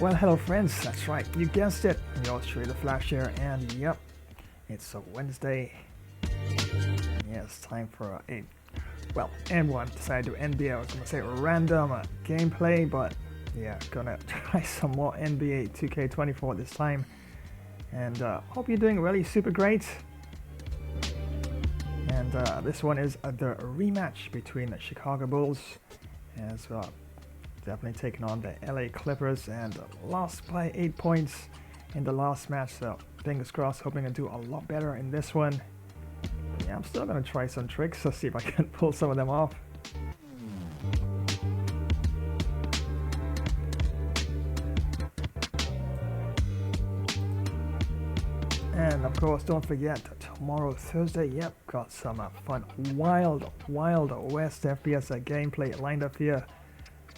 Well, hello friends, that's right, you guessed it, yours truly the Flash here, and yep, it's a Wednesday, and yeah, it's time for everyone decided to do NBA, I was gonna say random gameplay, but yeah, gonna try some more NBA 2K24 this time, and hope you're doing really super great, and this one is the rematch between the Chicago Bulls, as definitely taking on the LA Clippers and lost by 8 points in the last match, so fingers crossed, hoping to do a lot better in this one. But yeah, I'm still gonna try some tricks to see if I can pull some of them off. And of course, don't forget, tomorrow Thursday, yep, got some fun Wild West FPS gameplay lined up here.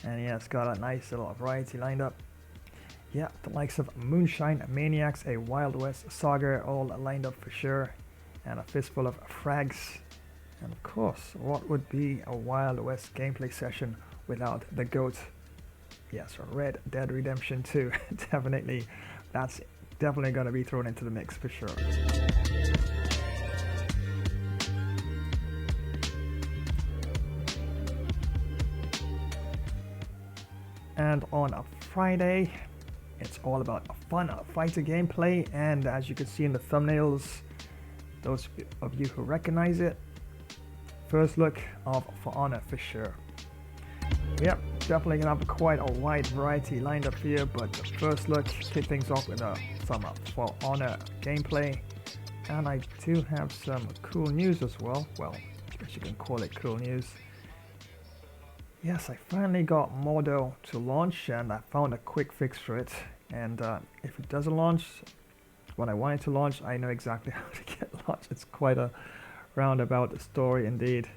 And yeah, it's got a nice little variety lined up. Yeah, the likes of Moonshine Maniacs, a Wild West saga, all lined up for sure. And a fistful of frags. And of course, what would be a Wild West gameplay session without the GOAT? Yes, Red Dead Redemption 2. Definitely, that's definitely going to be thrown into the mix for sure. And on a Friday, it's all about a fun fighter gameplay, and as you can see in the thumbnails, those of you who recognize it, first look of For Honor for sure. Yep, definitely gonna have quite a wide variety lined up here, but the first look, kick things off with some For Honor gameplay, and I do have some cool news as well. Well, I guess you can call it cool news. Yes, I finally got Modo to launch, and I found a quick fix for it. And if it doesn't launch when I want it to launch, I know exactly how to get launched. It's quite a roundabout story indeed.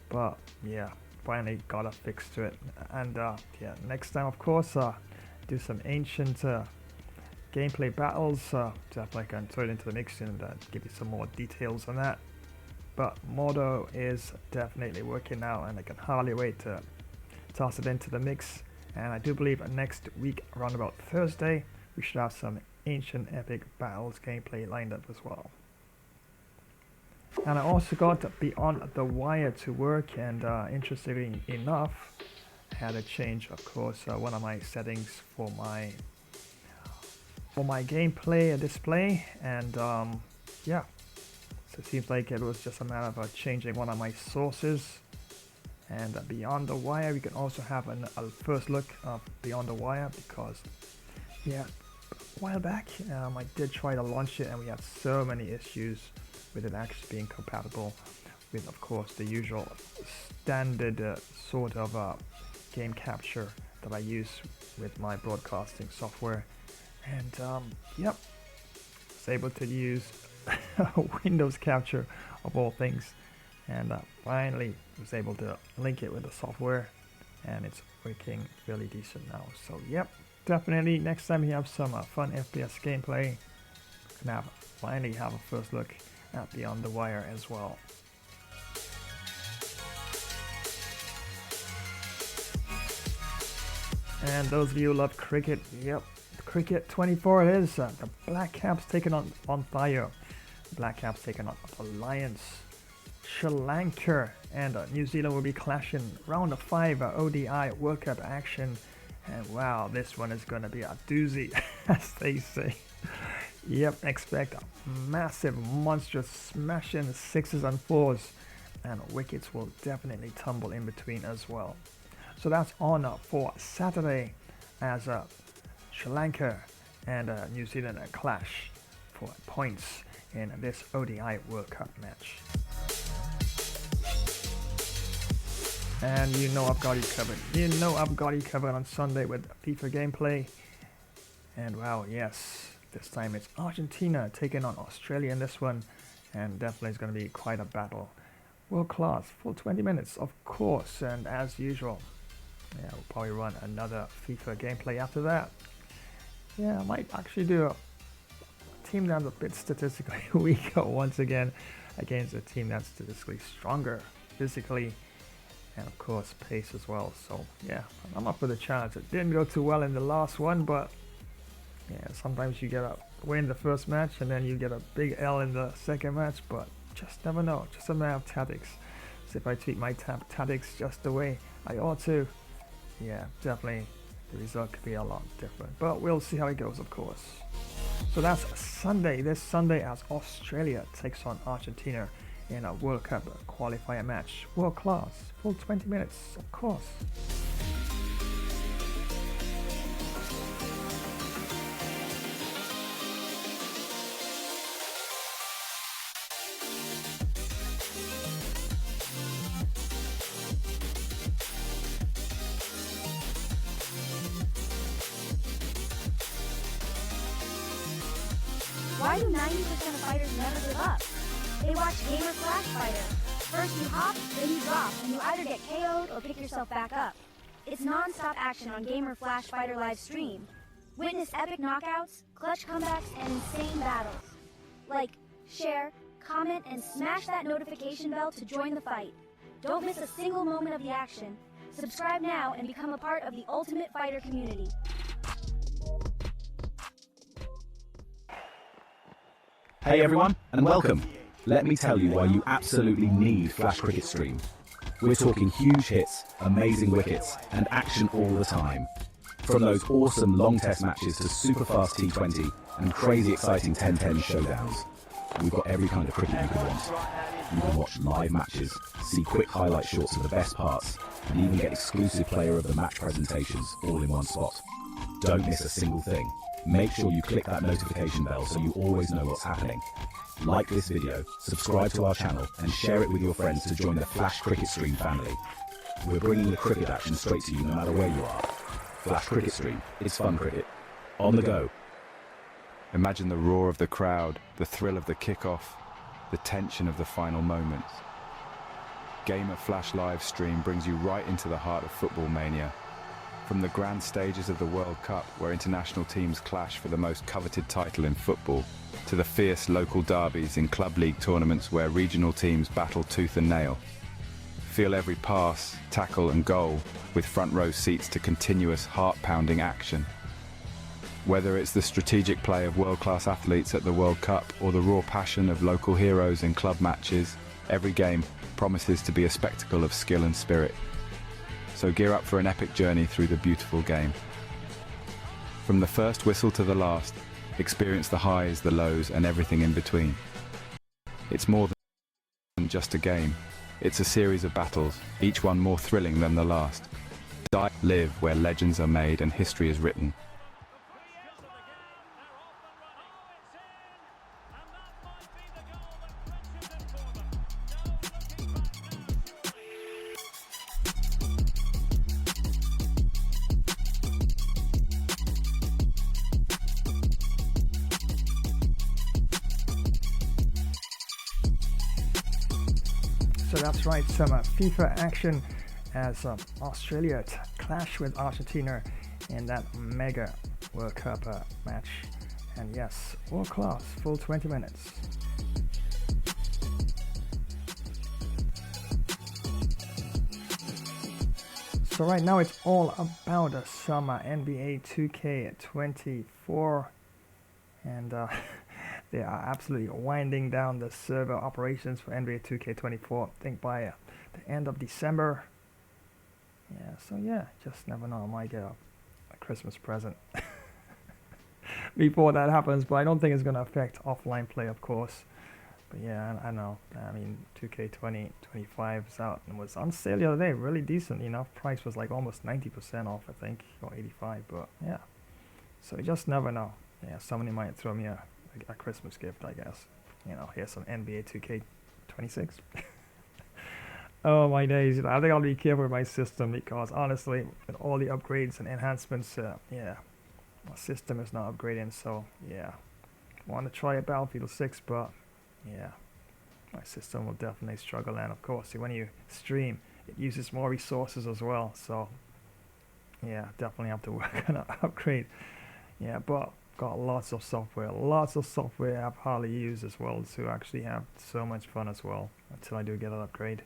But yeah, finally got a fix to it. And yeah, next time, of course, do some ancient gameplay battles. Definitely can throw it into the mix and give you some more details on that. But Modo is definitely working now, and I can hardly wait to toss it into the mix. And I do believe next week, around about Thursday, we should have some ancient epic battles gameplay lined up as well. And I also got Beyond the Wire to work, and interestingly enough, I had to change, of course, one of my settings for my gameplay display, and yeah. So it seems like it was just a matter of changing one of my sources. And Beyond the Wire, we can also have a first look of Beyond the Wire, because yeah, a while back I did try to launch it, and we had so many issues with it actually being compatible with, of course, the usual standard sort of game capture that I use with my broadcasting software. And yep, I was able to use Windows capture of all things, and finally was able to link it with the software, and it's working fairly decent now. So yep, definitely next time you have some fun FPS gameplay, you can finally have a first look at Beyond the Wire as well. And those of you who love cricket, yep, Cricket 24 it is. The Black Caps taking on fire. Black Caps taking on the Lions. Sri Lanka and New Zealand will be clashing round of 5 ODI World Cup action. And wow, this one is going to be a doozy, as they say. Yep, expect a massive, monstrous smashing 6s and 4s. And wickets will definitely tumble in between as well. So that's on for Saturday, as Sri Lanka and New Zealand clash for points in this ODI World Cup match. And you know I've got you covered. You know I've got you covered on Sunday with FIFA gameplay. And wow, yes, this time it's Argentina taking on Australia in this one. And definitely it's going to be quite a battle. World class, full 20 minutes, of course. And as usual, yeah, we'll probably run another FIFA gameplay after that. Yeah, I might actually do a team that's a bit statistically weaker once again against a team that's statistically stronger physically. and of course pace as well. So yeah, I'm up for the challenge. It didn't go too well in the last one, but yeah, sometimes you get a win the first match and then you get a big L in the second match, but just never know. Just a matter of tactics. So if I tweak my tactics just the way I ought to, yeah, definitely the result could be a lot different. But we'll see how it goes, of course. So that's Sunday. This Sunday as Australia takes on Argentina in a World Cup qualifier match. World class, full 20 minutes, of course. Why do 90% of fighters never give up? They watch Gamer Flash Fighter. First you hop, then you drop, and you either get KO'd or pick yourself back up. It's non-stop action on Gamer Flash Fighter live stream. Witness epic knockouts, clutch comebacks, and insane battles. Like, share, comment, and smash that notification bell to join the fight. Don't miss a single moment of the action. Subscribe now and become a part of the Ultimate Fighter community. Hey everyone, and welcome. Let me tell you why you absolutely need Flash Cricket Stream. We're talking huge hits, amazing wickets, and action all the time. From those awesome long test matches to super fast T20 and crazy exciting 10-10 showdowns. We've got every kind of cricket you could want. You can watch live matches, see quick highlight shorts of the best parts, and even get exclusive player of the match presentations all in one spot. Don't miss a single thing. Make sure you click that notification bell so you always know what's happening. Like this video, subscribe to our channel, and share it with your friends to join the Flash Cricket Stream family. We're bringing the cricket action straight to you no matter where you are. Flash Cricket Stream, it's fun cricket. On the go. Imagine the roar of the crowd, the thrill of the kickoff, the tension of the final moments. Gamer Flash live stream brings you right into the heart of football mania. From the grand stages of the World Cup, where international teams clash for the most coveted title in football, to the fierce local derbies in club league tournaments where regional teams battle tooth and nail. Feel every pass, tackle and goal with front row seats to continuous heart-pounding action. Whether it's the strategic play of world-class athletes at the World Cup or the raw passion of local heroes in club matches, every game promises to be a spectacle of skill and spirit. So gear up for an epic journey through the beautiful game. From the first whistle to the last, experience the highs, the lows, and everything in between. It's more than just a game. It's a series of battles, each one more thrilling than the last. Live where legends are made and history is written. So that's right, some FIFA action as Australia clash with Argentina in that mega World Cup match. And yes, world class, full 20 minutes. So right now it's all about some NBA 2K24, and they are absolutely winding down the server operations for NBA 2K24. I think by the end of December. Yeah, so yeah, just never know. I might get a Christmas present before that happens, but I don't think it's going to affect offline play, of course. But yeah, I know. I mean, 2K25 is out and was on sale the other day. Really decent, you know. Price was like almost 90% off, I think, or 85. But yeah, so you just never know. Yeah, somebody might throw me a Christmas gift, I guess. You know, here's some NBA 2K26. Oh my days! I think I'll be careful with my system because honestly, with all the upgrades and enhancements, yeah, my system is not upgrading. So yeah, want to try a Battlefield 6, but yeah, my system will definitely struggle. And of course, when you stream, it uses more resources as well. So yeah, definitely have to work on an upgrade. Yeah, but got lots of software I've hardly used as well to actually have so much fun as well until I do get an upgrade.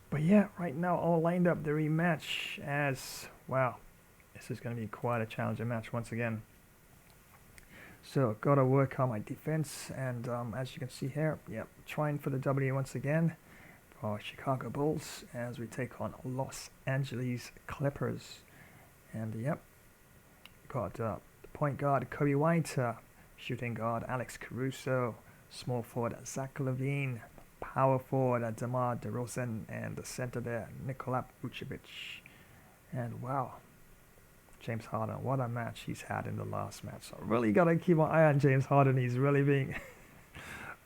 But yeah, right now all lined up the rematch as, wow, this is going to be quite a challenging match once again. So gotta work on my defense, and as you can see here, yep, trying for the W once again for Chicago Bulls as we take on Los Angeles Clippers. And yep, got the point guard Kobe White, shooting guard Alex Caruso, small forward Zach LaVine, power forward DeMar DeRozan, and the center there Nikola Vucevic. And wow, James Harden, what a match he's had in the last match. So really gotta keep an eye on James Harden. He's really being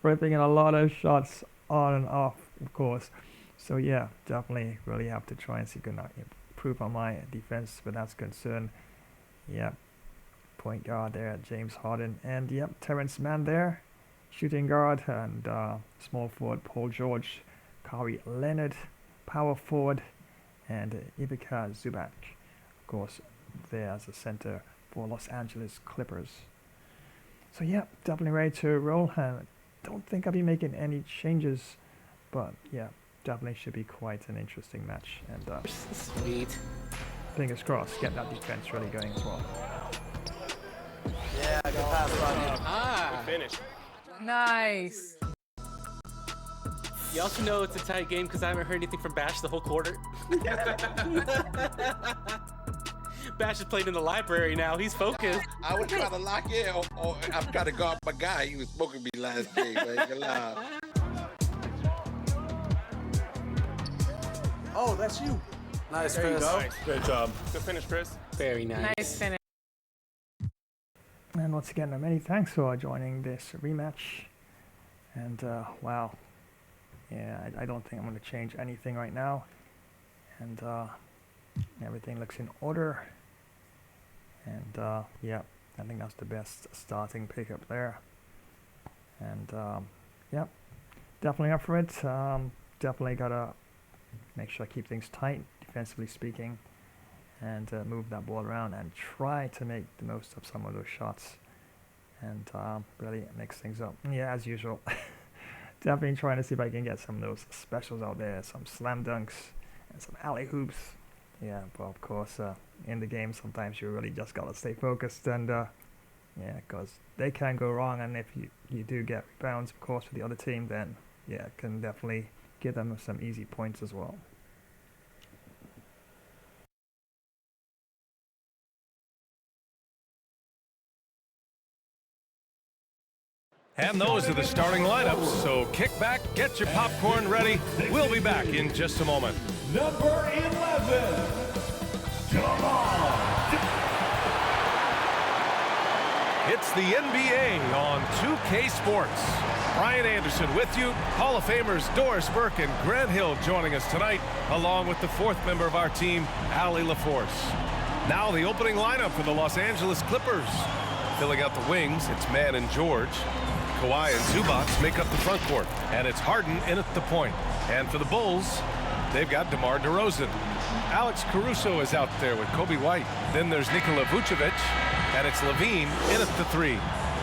ripping in a lot of shots on and off, of course. So yeah, definitely really have to try and see if I can improve on my defense, but that's concerned. Yep, point guard there, James Harden, and yep, Terrence Mann there, shooting guard, and small forward Paul George, Kawhi Leonard, power forward, and Ivica Zubac, of course, there as a center for Los Angeles Clippers. So yeah, definitely ready to roll. Don't think I'll be making any changes, but yeah, definitely should be quite an interesting match. And Sweet. fingers crossed, get that defense really going as well. Yeah, good pass, Rodney. Ah, Finish. nice. You also know it's a tight game because I haven't heard anything from Bash the whole quarter. Bash is playing in the library now. He's focused. I was trying to lock in, or I'm trying to guard my guy. He was smoking me last game, man. Ain't gonna lie. Oh, that's you. Nice, There you Chris. go. Nice. Good job. Good finish, Chris. Very nice. Nice finish. And once again, many thanks for joining this rematch. And wow, yeah, I don't think I'm going to change anything right now. And everything looks in order. And yeah, I think that's the best starting pickup there. And yeah, definitely up for it. Definitely gotta make sure I keep things tight, defensively speaking, and move that ball around and try to make the most of some of those shots and really mix things up. Yeah, as usual. Definitely trying to see if I can get some of those specials out there, some slam dunks and some alley hoops. Yeah, but of course, in the game, sometimes you really just gotta stay focused and yeah, because they can go wrong, and if you do get rebounds, of course, for the other team, then yeah, it can definitely give them some easy points as well. And those are the starting lineups, so kick back, get your popcorn ready. We'll be back in just a moment. Number 11, It's the NBA on 2K Sports. Brian Anderson with you. Hall of Famers Doris Burke and Grant Hill joining us tonight, along with the fourth member of our team, Allie LaForce. Now the opening lineup for the Los Angeles Clippers. Filling out the wings, it's Mann and George. Kawhi and Zubac make up the front court, and it's Harden in at the point. And for the Bulls, they've got DeMar DeRozan. Alex Caruso is out there with Kobe White. Then there's Nikola Vucevic, and it's LaVine in at the three.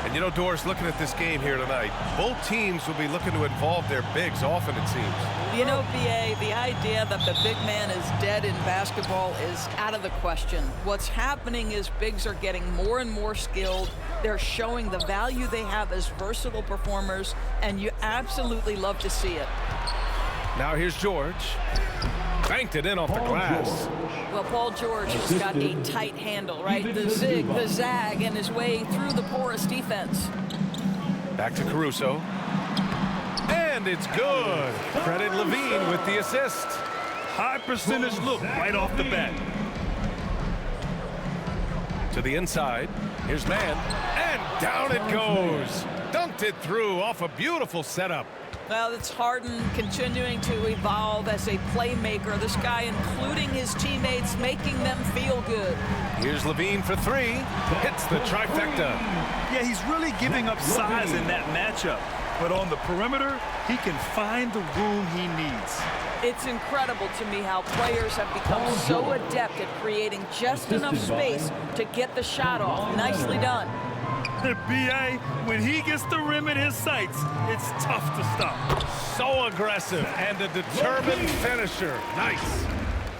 And you know, Doris, looking at this game here tonight, both teams will be looking to involve their bigs often, it seems. You know, BA, the idea that the big man is dead in basketball is out of the question. What's happening is bigs are getting more and more skilled. They're showing the value they have as versatile performers, and you absolutely love to see it. Now here's George. Banked it in off the glass. Well, Paul George has got a tight handle, right? The zig, the zag, and his way through the porous defense. Back to Caruso. And it's good. Credit LaVine with the assist. high percentage look right off the bat. To the inside. Here's Mann. And down it goes. Dunked it through off a beautiful setup. Well, it's Harden continuing to evolve as a playmaker. This guy, including his teammates, making them feel good. Here's LaVine for three. Hits the trifecta. Yeah, he's really giving up size in that matchup. But on the perimeter, he can find the room he needs. It's incredible to me how players have become so adept at creating just enough space to get the shot off. Nicely done. B.A., when he gets the rim in his sights, it's tough to stop. So aggressive and a determined finisher. Nice.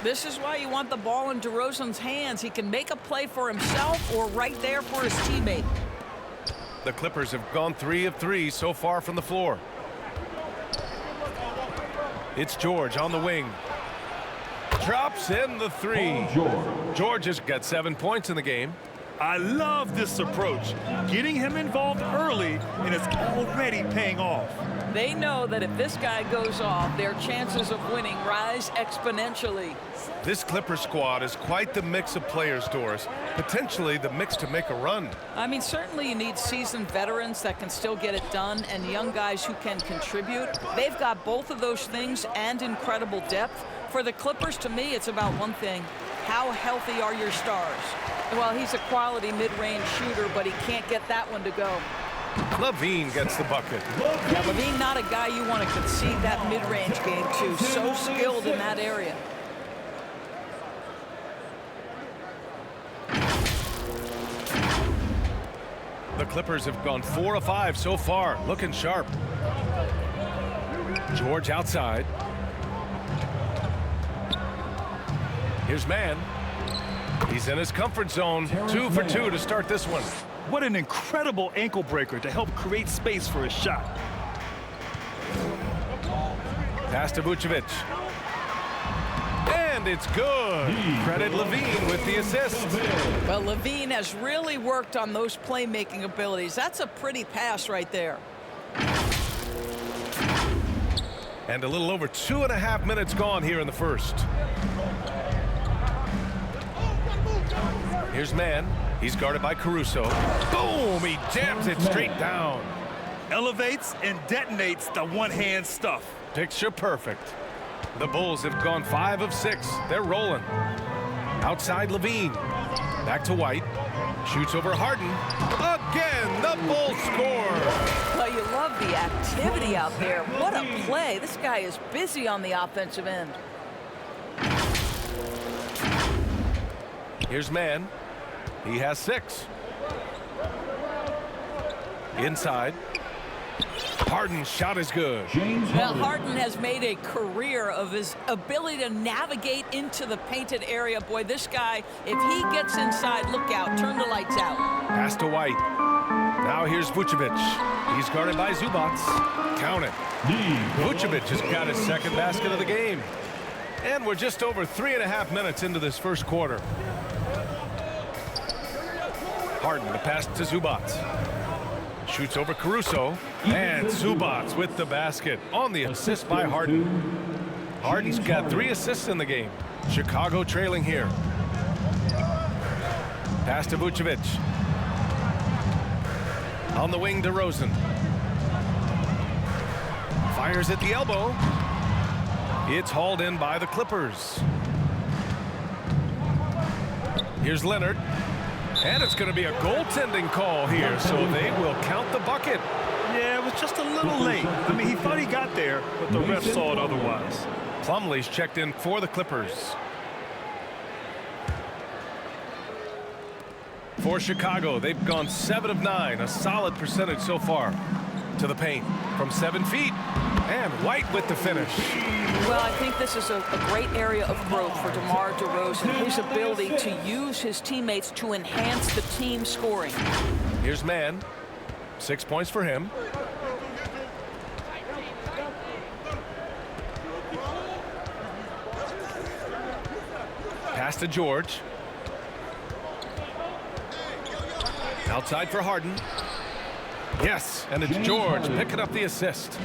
This is why you want the ball in DeRozan's hands. He can make a play for himself or right there for his teammate. The Clippers have gone 3 of 3 so far from the floor. It's George on the wing. Drops in the 3. George has got 7 points in the game. I love this approach. Getting him involved early, and it's already paying off. They know that if this guy goes off, their chances of winning rise exponentially. This Clipper squad is quite the mix of players, Doris. Potentially the mix to make a run. I mean, certainly you need seasoned veterans that can still get it done and young guys who can contribute. They've got both of those things and incredible depth. For the Clippers, to me, it's about one thing. How healthy are your stars? Well, he's a quality mid-range shooter, but he can't get that one to go. Levine gets the bucket. Yeah, Levine, not a guy you want to concede that mid-range game to. So skilled in that area. The Clippers have gone 4 of 5 so far, looking sharp. George outside. Here's Mann. He's in his comfort zone. 2 for 2 to start this one. What an incredible ankle breaker to help create space for his shot. Pass to Vucevic. And it's good. Credit Levine with the assist. Well, Levine has really worked on those playmaking abilities. That's a pretty pass right there. And a little over 2.5 minutes gone here in the first. Here's Mann. He's guarded by Caruso. Boom! He jams it straight down. Elevates and detonates the one-hand stuff. Picture perfect. The Bulls have gone 5 of 6. They're rolling. Outside Levine. Back to White. Shoots over Harden. Again, the Bulls score. Well, you love the activity out there. What a play. This guy is busy on the offensive end. Here's Mann. He has 6. Inside. Harden's shot is good. Well, Harden has made a career of his ability to navigate into the painted area. Boy, this guy, if he gets inside, look out. Turn the lights out. Pass to White. Now here's Vucevic. He's guarded by Zubats. Count it. Vucevic has got his second basket of the game. And we're just over 3.5 minutes into this first quarter. Harden, the pass to Zubats. Shoots over Caruso. And Zubats with the basket on the assist by Harden. Harden's got 3 assists in the game. Chicago trailing here. Pass to Vucevic. On the wing, DeRozan. Fires at the elbow. It's hauled in by the Clippers. Here's Leonard. And it's going to be a goaltending call here, so they will count the bucket. Yeah, it was just a little late. I mean, he thought he got there, but the ref saw it otherwise. Plumlee's checked in for the Clippers. For Chicago, they've gone 7 of 9, a solid percentage so far. To the paint from 7 feet. And White with the finish. Well, I think this is a great area of growth for DeMar DeRozan. His ability to use his teammates to enhance the team scoring. Here's Mann. 6 points for him. Pass to George. Outside for Harden. Yes, and it's George picking up the assist.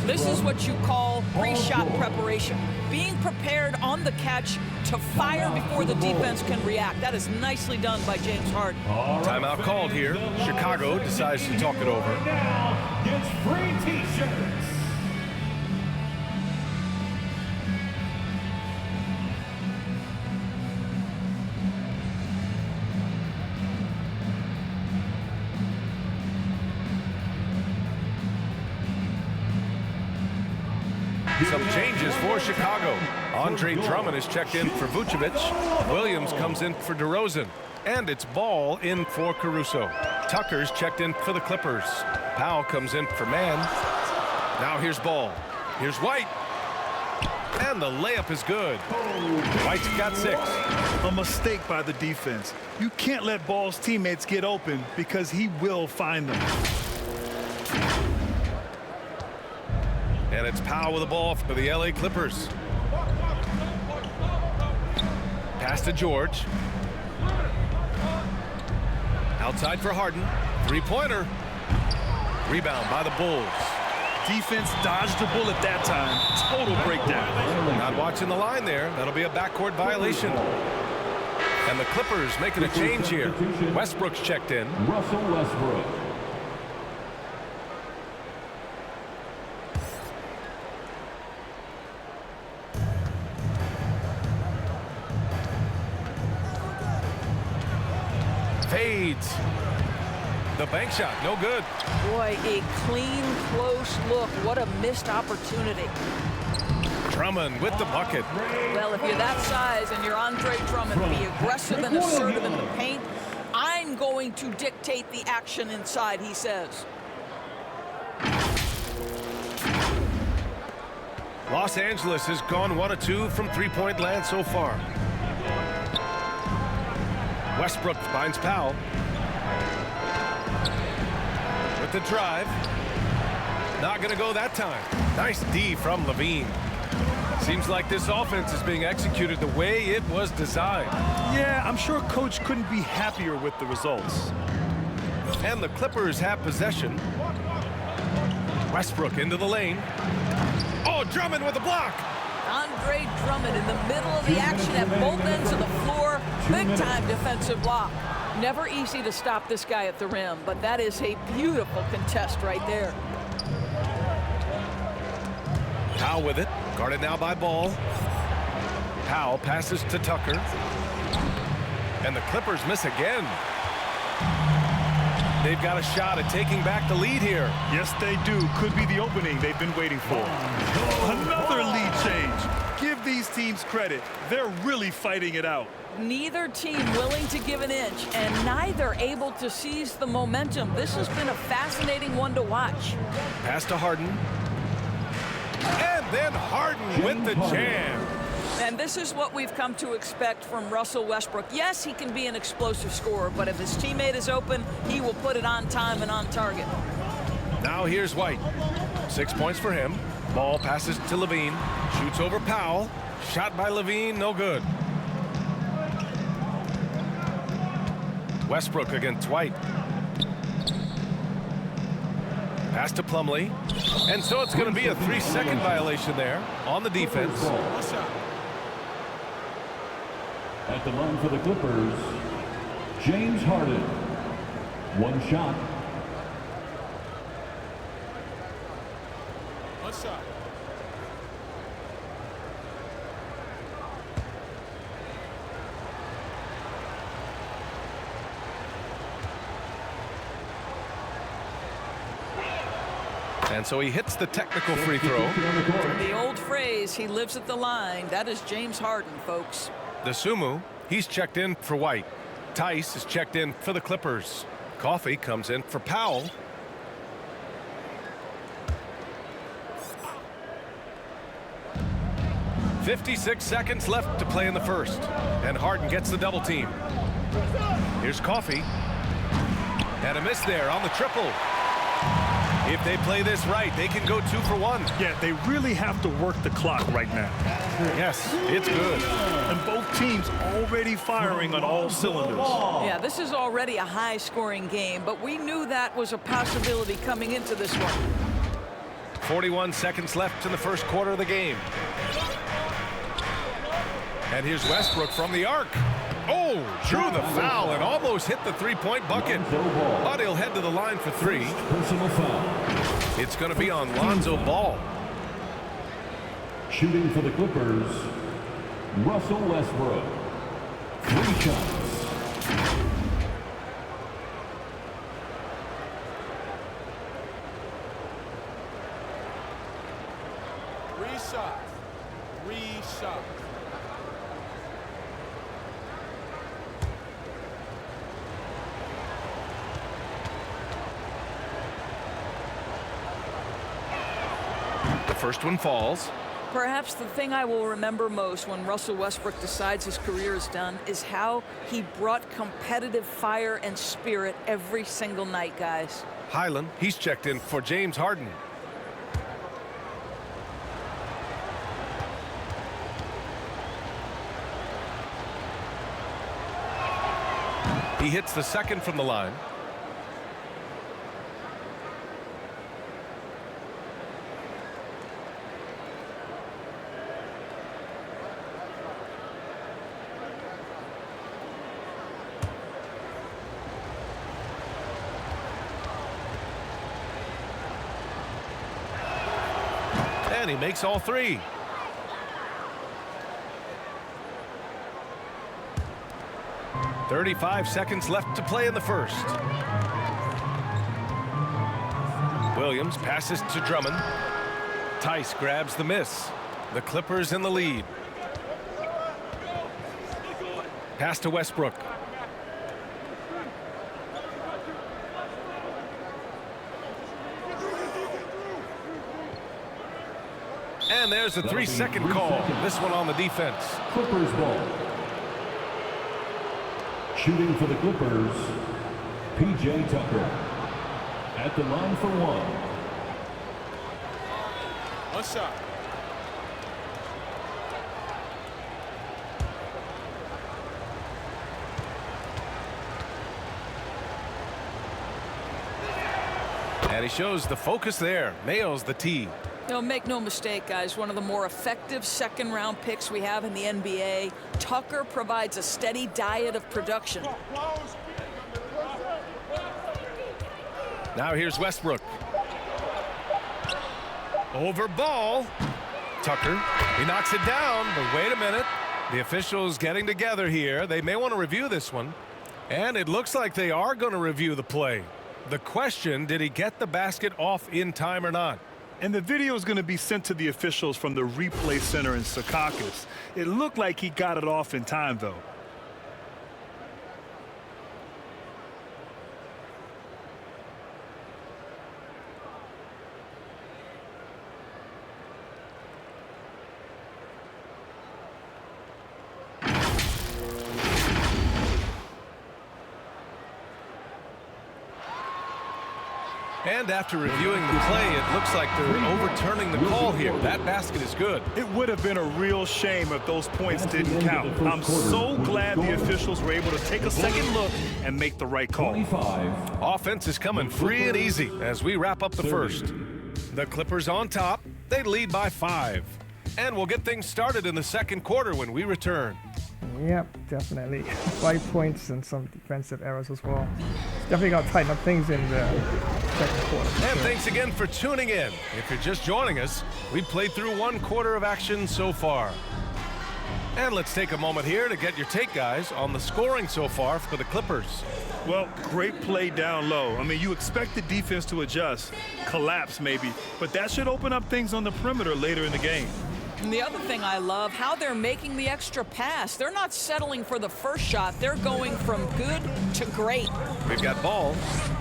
This is what you call pre-shot preparation. Being prepared on the catch to fire before the defense can react. That is nicely done by James Harden. Timeout called here. Chicago decides to talk it over. Now gets free t-shirts. Some changes for Chicago. Andre Drummond is checked in for Vucevic. Williams comes in for DeRozan. And it's ball in for Caruso. Tucker's checked in for the Clippers. Powell comes in for man. Now here's Ball. Here's White. And the layup is good. White's got 6. A mistake by the defense. You can't let Ball's teammates get open because he will find them. And it's Powell with the ball for the LA Clippers. Pass to George. Outside for Harden. 3-pointer. Rebound by the Bulls. Defense dodged the bullet that time. Total breakdown. Not watching the line there. That'll be a backcourt violation. And the Clippers making a change here. Westbrook's checked in. Russell Westbrook. Fades. The bank shot, no good. Boy, a clean, close look. What a missed opportunity. Drummond with the bucket. Well, if you're that size and you're Andre Drummond, be aggressive and assertive in the paint. I'm going to dictate the action inside, he says. Los Angeles has gone 1 of 2 from three-point land so far. Westbrook finds Powell. With the drive. Not going to go that time. Nice D from Levine. Seems like this offense is being executed the way it was designed. Yeah, I'm sure Coach couldn't be happier with the results. And the Clippers have possession. Westbrook into the lane. Oh, Drummond with a block. Andre Drummond in the middle of the action at both ends of the floor. Big-time defensive block. Never easy to stop this guy at the rim, but that is a beautiful contest right there. Powell with it. Guarded now by Ball. Powell passes to Tucker. And the Clippers miss again. They've got a shot at taking back the lead here. Yes, they do. Could be the opening they've been waiting for. Another lead change. Give these teams credit. They're really fighting it out. Neither team willing to give an inch, and neither able to seize the momentum. This has been a fascinating one to watch. Pass to Harden. And then Harden with the jam. And this is what we've come to expect from Russell Westbrook. Yes, he can be an explosive scorer, but if his teammate is open, he will put it on time and on target. Now here's White. 6 points for him. Ball passes to Levine. Shoots over Powell. Shot by Levine, no good. Westbrook against White. Pass to Plumlee. And so it's going to be a 3-second violation there on the defense. At the line for the Clippers, James Harden. 1 shot. One shot. And so he hits the technical free throw. The old phrase, he lives at the line. That is James Harden, folks. The Sumu, he's checked in for White. Tice is checked in for the Clippers. Coffee comes in for Powell. .56 seconds left to play in the first. And Harden gets the double team. Here's Coffee. And a miss there on the triple. If they play this right, they can go 2 for 1. Yeah, they really have to work the clock right now. Yes, it's good. And both teams already firing on all cylinders. Yeah, this is already a high-scoring game, but we knew that was a possibility coming into this one. 41 seconds left in the first quarter of the game. And here's Westbrook from the arc. Oh, drew the foul and almost hit the three-point bucket. But he'll head to the line for 3. Personal foul. It's going to be on Lonzo Ball. Shooting for the Clippers, Russell Westbrook. 3 shots. first one falls. Perhaps the thing I will remember most when Russell Westbrook decides his career is done is how he brought competitive fire and spirit every single night, guys. Highland, he's checked in for James Harden. He hits the second from the line. And he makes all three. "35 seconds left to play in the first." Williams passes to Drummond. Tice grabs the miss. The Clippers in the lead. Pass to Westbrook. And there's a 3-second call. This one on the defense. Clippers ball. Shooting for the Clippers, P.J. Tucker. At the line for one. One shot. And he shows the focus there. Nails the tee. Make no mistake, guys, one of the more effective second-round picks we have in the NBA. Tucker provides a steady diet of production. Now here's Westbrook. Over ball. Tucker, he knocks it down, but wait a minute. The officials getting together here. They may want to review this one. And it looks like they are going to review the play. The question, did he get the basket off in time or not? And the video is going to be sent to the officials from the replay center in Secaucus. It looked like he got it off in time, though. And after reviewing the play, it looks like they're overturning the call here. That basket is good. It would have been a real shame if those points didn't count. I'm so glad the officials were able to take a second look and make the right call. Offense is coming free and easy as we wrap up the first. The Clippers on top. They lead by 5. And we'll get things started in the second quarter when we return. Yep, definitely. 5 points and some defensive errors as well. Definitely got to tighten up things in the second quarter. And thanks again for tuning in. If you're just joining us, we played through 1 quarter of action so far. And let's take a moment here to get your take, guys, on the scoring so far for the Clippers. Well, great play down low. I mean, you expect the defense to adjust, collapse maybe, but that should open up things on the perimeter later in the game. And the other thing I love, how they're making the extra pass. They're not settling for the first shot. They're going from good to great. We've got ball.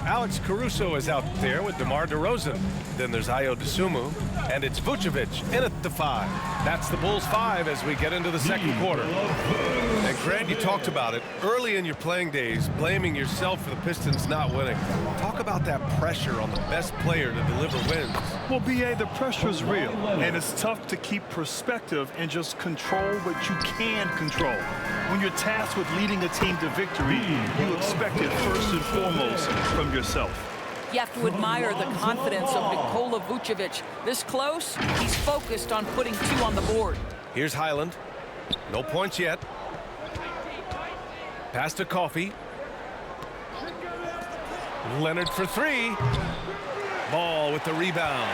Alex Caruso is out there with DeMar DeRozan. Then there's Ayo Dosunmu, and it's Vucevic in at the 5. That's the Bulls 5 as we get into the second quarter. And Grant, you talked about it early in your playing days, blaming yourself for the Pistons not winning. Talk about that pressure on the best player to deliver wins. Well, B.A., the pressure is real, and it's tough to keep perspective and just control what you can control. When you're tasked with leading a team to victory, you expect it first and foremost from yourself. You have to admire the confidence of Nikola Vucevic. This close, he's focused on putting 2 on the board. Here's Highland. No points yet. Pass to Coffey. Leonard for 3. Ball with the rebound.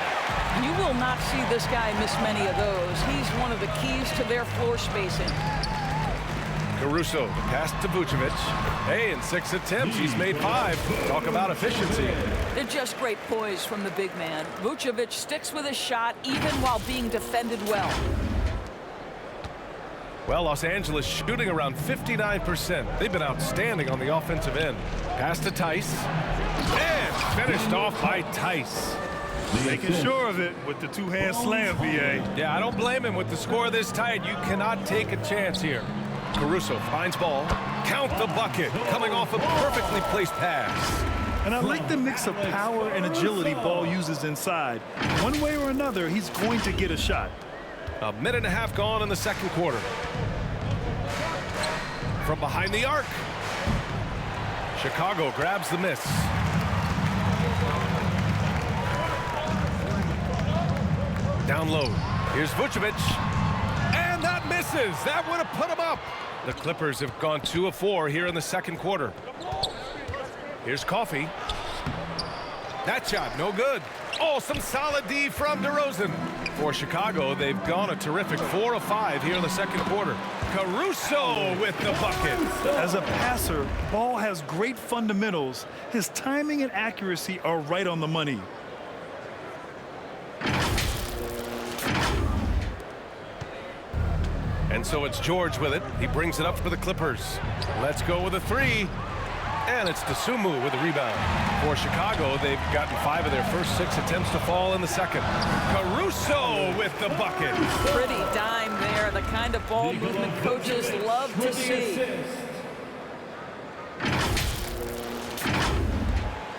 You will not see this guy miss many of those. He's one of the keys to their floor spacing. Caruso, the pass to Vucevic. Hey, in 6 attempts, he's made 5. Talk about efficiency. They're just great poise from the big man. Vucevic sticks with his shot even while being defended well. Well, Los Angeles shooting around 59%. They've been outstanding on the offensive end. Pass to Tice. And finished off by Tice. Making sure of it with the two-hand slam, VA. Yeah, I don't blame him. With the score this tight, you cannot take a chance here. Caruso finds ball. Count the bucket. Coming off a perfectly placed pass. And I like the mix of power and agility Ball uses inside. One way or another, he's going to get a shot. A minute and a half gone in the second quarter. From behind the arc. Chicago grabs the miss. Down low. Here's Vucevic. And that misses. That would have put him up. The Clippers have gone 2 of 4 here in the second quarter. Here's Coffey. That shot, no good. Oh, some solid D from DeRozan. For Chicago, they've gone a terrific 4 of 5 here in the second quarter. Caruso with the bucket. As a passer, Ball has great fundamentals. His timing and accuracy are right on the money. And so it's George with it. He brings it up for the Clippers. Let's go with a 3. And it's Dosunmu with the rebound. For Chicago, they've gotten 5 of their first 6 attempts to fall in the second. Caruso with the bucket. Pretty dime there, the kind of ball movement coaches love to see.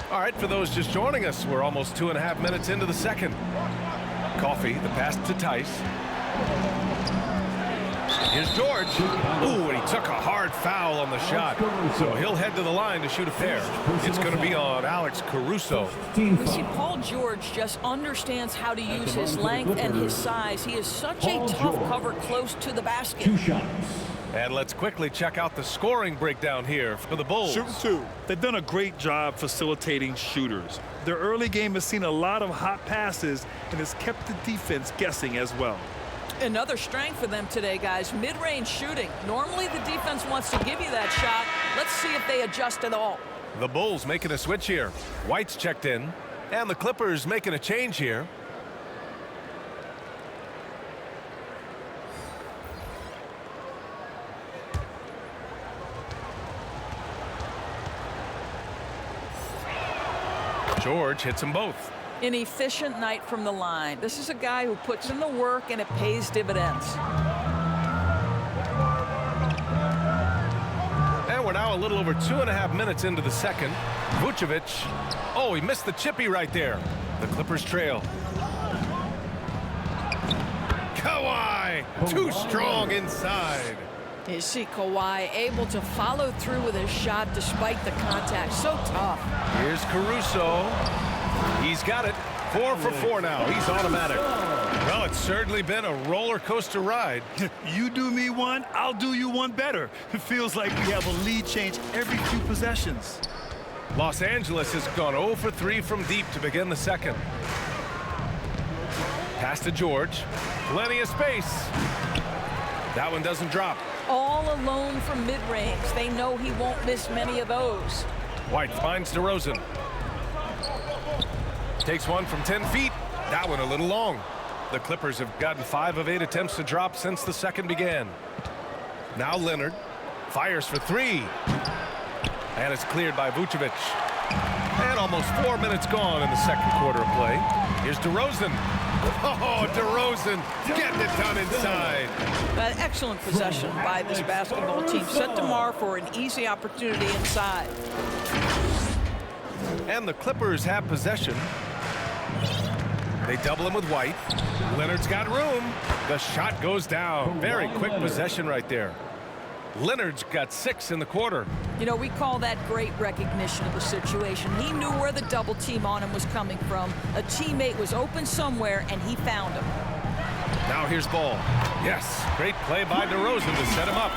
All right, for those just joining us, we're almost 2.5 minutes into the second. Coffey, the pass to Tice. Here's George. Ooh, and he took a hard foul on the shot. So he'll head to the line to shoot a pair. It's going to be on Alex Caruso. You see, Paul George just understands how to use his length and his size. He is such a tough cover close to the basket. 2 shots. And let's quickly check out the scoring breakdown here for the Bulls. Shooting 2. They've done a great job facilitating shooters. Their early game has seen a lot of hot passes and has kept the defense guessing as well. Another strength for them today, guys. Mid-range shooting. Normally the defense wants to give you that shot. Let's see if they adjust at all. The Bulls making a switch here. White's checked in. And the Clippers making a change here. George hits them both. An efficient night from the line. This is a guy who puts in the work and it pays dividends. And we're now a little over 2.5 minutes into the second. Vucevic. Oh, he missed the chippy right there. The Clippers trail. Kawhi. Too strong inside. You see Kawhi able to follow through with his shot despite the contact. So tough. Here's Caruso. He's got it. 4 for 4 now. He's automatic. Well, it's certainly been a roller coaster ride. You do me one, I'll do you one better. It feels like we have a lead change every few possessions. Los Angeles has gone 0 for 3 from deep to begin the second. Pass to George. Plenty of space. That one doesn't drop. All alone from mid-range. They know he won't miss many of those. White finds DeRozan. Takes one from 10 feet. That one a little long. The Clippers have gotten 5 of 8 attempts to drop since the second began. Now Leonard fires for 3. And it's cleared by Vucevic. And almost 4 minutes gone in the second quarter of play. Here's DeRozan. Oh, DeRozan getting it done inside. An excellent possession by this basketball team. Set DeMar for an easy opportunity inside. And the Clippers have possession. They double him with White. Leonard's got room. The shot goes down. Very quick possession right there. Leonard's got 6 in the quarter. You know, we call that great recognition of the situation. He knew where the double team on him was coming from. A teammate was open somewhere, and he found him. Now here's Ball. Yes, great play by DeRozan to set him up.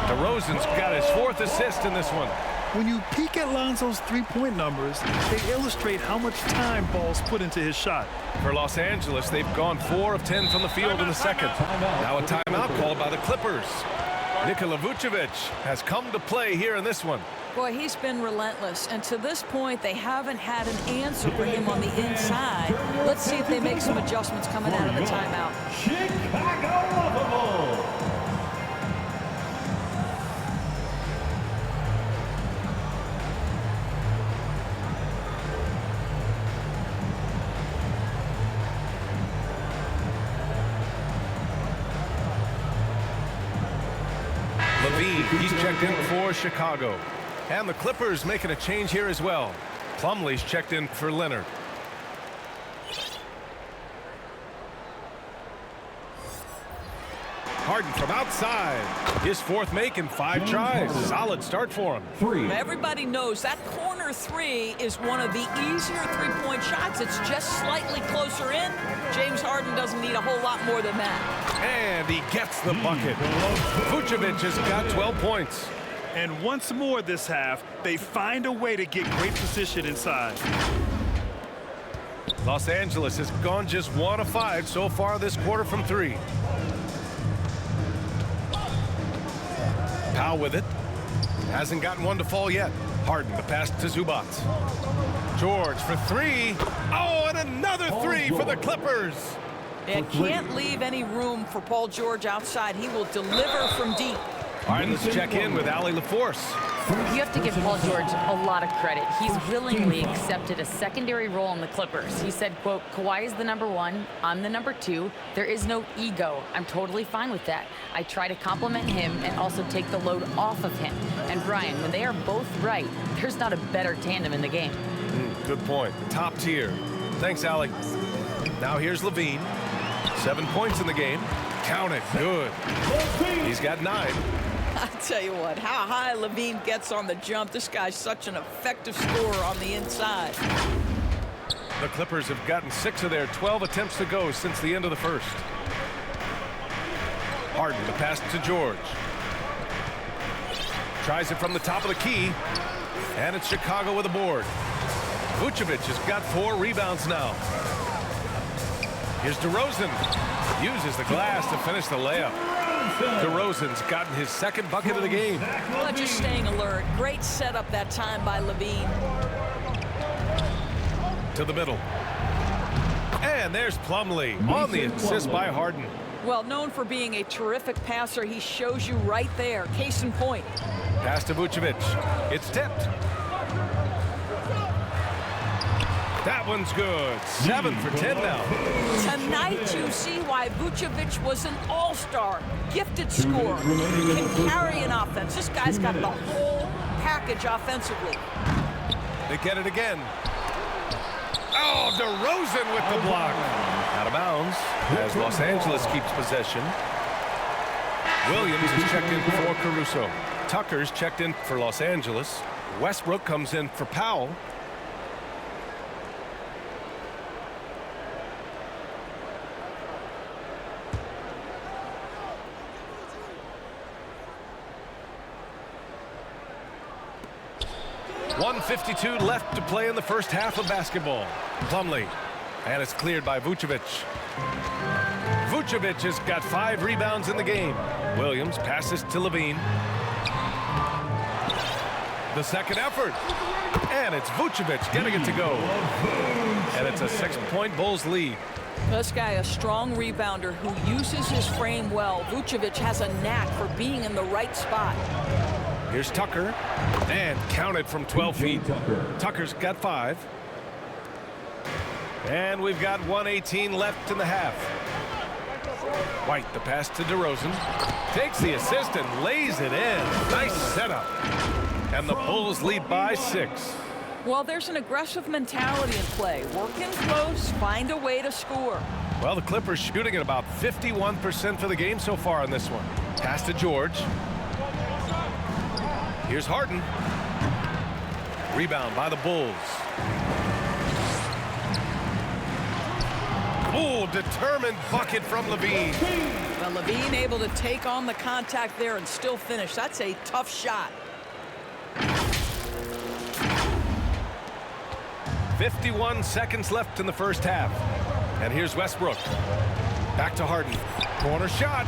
DeRozan's got his 4th assist in this one. When you peek at Lonzo's three-point numbers, they illustrate how much time Ball's put into his shot. For Los Angeles, they've gone 4 of 10 from the field in the second. Now a timeout called by the Clippers. Nikola Vucevic has come to play here in this one. Boy, he's been relentless, and to this point, they haven't had an answer for him on the inside. Let's see if they make some adjustments coming out of the timeout. Chicago. Levine, he's checked in for Chicago. And the Clippers making a change here as well. Plumlee's checked in for Leonard. Harden from outside. His fourth make in 5 tries. Solid start for him. Everybody knows that corner three is one of the easier three-point shots. It's just slightly closer in. James Harden doesn't need a whole lot more than that. And he gets the bucket. Vucevic has got 12 points. And once more this half, they find a way to get great position inside. Los Angeles has gone just 1 of 5 so far this quarter from 3. Powell with it. Hasn't gotten one to fall yet. Harden, the pass to Zubac. George for 3. Oh, and another 3 for the Clippers. And can't leave any room for Paul George outside. He will deliver from deep. All right, let's check in with Allie LaForce. You have to give Paul George a lot of credit. He's willingly accepted a secondary role in the Clippers. He said, quote, Kawhi is the #1, I'm the #2. There is no ego. I'm totally fine with that. I try to compliment him and also take the load off of him. And Brian, when they are both right, there's not a better tandem in the game. Good point. Top tier. Thanks, Allie. Now here's Levine. 7 points in the game. Count it. Good. He's got 9. I tell you what, how high Levine gets on the jump. This guy's such an effective scorer on the inside. The Clippers have gotten 6 of their 12 attempts to go since the end of the first. Harden, the pass to George. Tries it from the top of the key. And it's Chicago with a board. Vucevic has got 4 rebounds now. Here's DeRozan. Uses the glass to finish the layup. DeRozan's gotten his 2nd bucket of the game. Well, just staying alert. Great setup that time by Levine. To the middle. And there's Plumlee on the assist by Harden. Well, known for being a terrific passer, he shows you right there. Case in point. Pass to Vucevic. It's tipped. That one's good. 7 for 10 now. Tonight you see why Vucevic was an all-star, gifted scorer. He can carry an offense. This guy's got the whole package offensively. They get it again. Oh, DeRozan with the block. Out of bounds as Los Angeles keeps possession. Williams is checked in for Caruso. Tucker's checked in for Los Angeles. Westbrook comes in for Powell. .152 left to play in the first half of basketball. Plumlee. And it's cleared by Vucevic. Vucevic has got 5 rebounds in the game. Williams passes to Levine. The second effort. And it's Vucevic getting it to go. And it's a 6-point Bulls lead. This guy, a strong rebounder who uses his frame well. Vucevic has a knack for being in the right spot. Here's Tucker, and counted from 12 feet. Tucker's got 5. And we've got 1:18 left in the half. White, the pass to DeRozan. Takes the assist and lays it in. Nice setup. And the Bulls lead by 6. Well, there's an aggressive mentality in play. Work in close, find a way to score. Well, the Clippers shooting at about 51% for the game so far in this one. Pass to George. Here's Harden. Rebound by the Bulls. Oh, determined bucket from Levine. Well, Levine able to take on the contact there and still finish. That's a tough shot. 51 seconds left in the first half. And here's Westbrook. Back to Harden. Corner shot.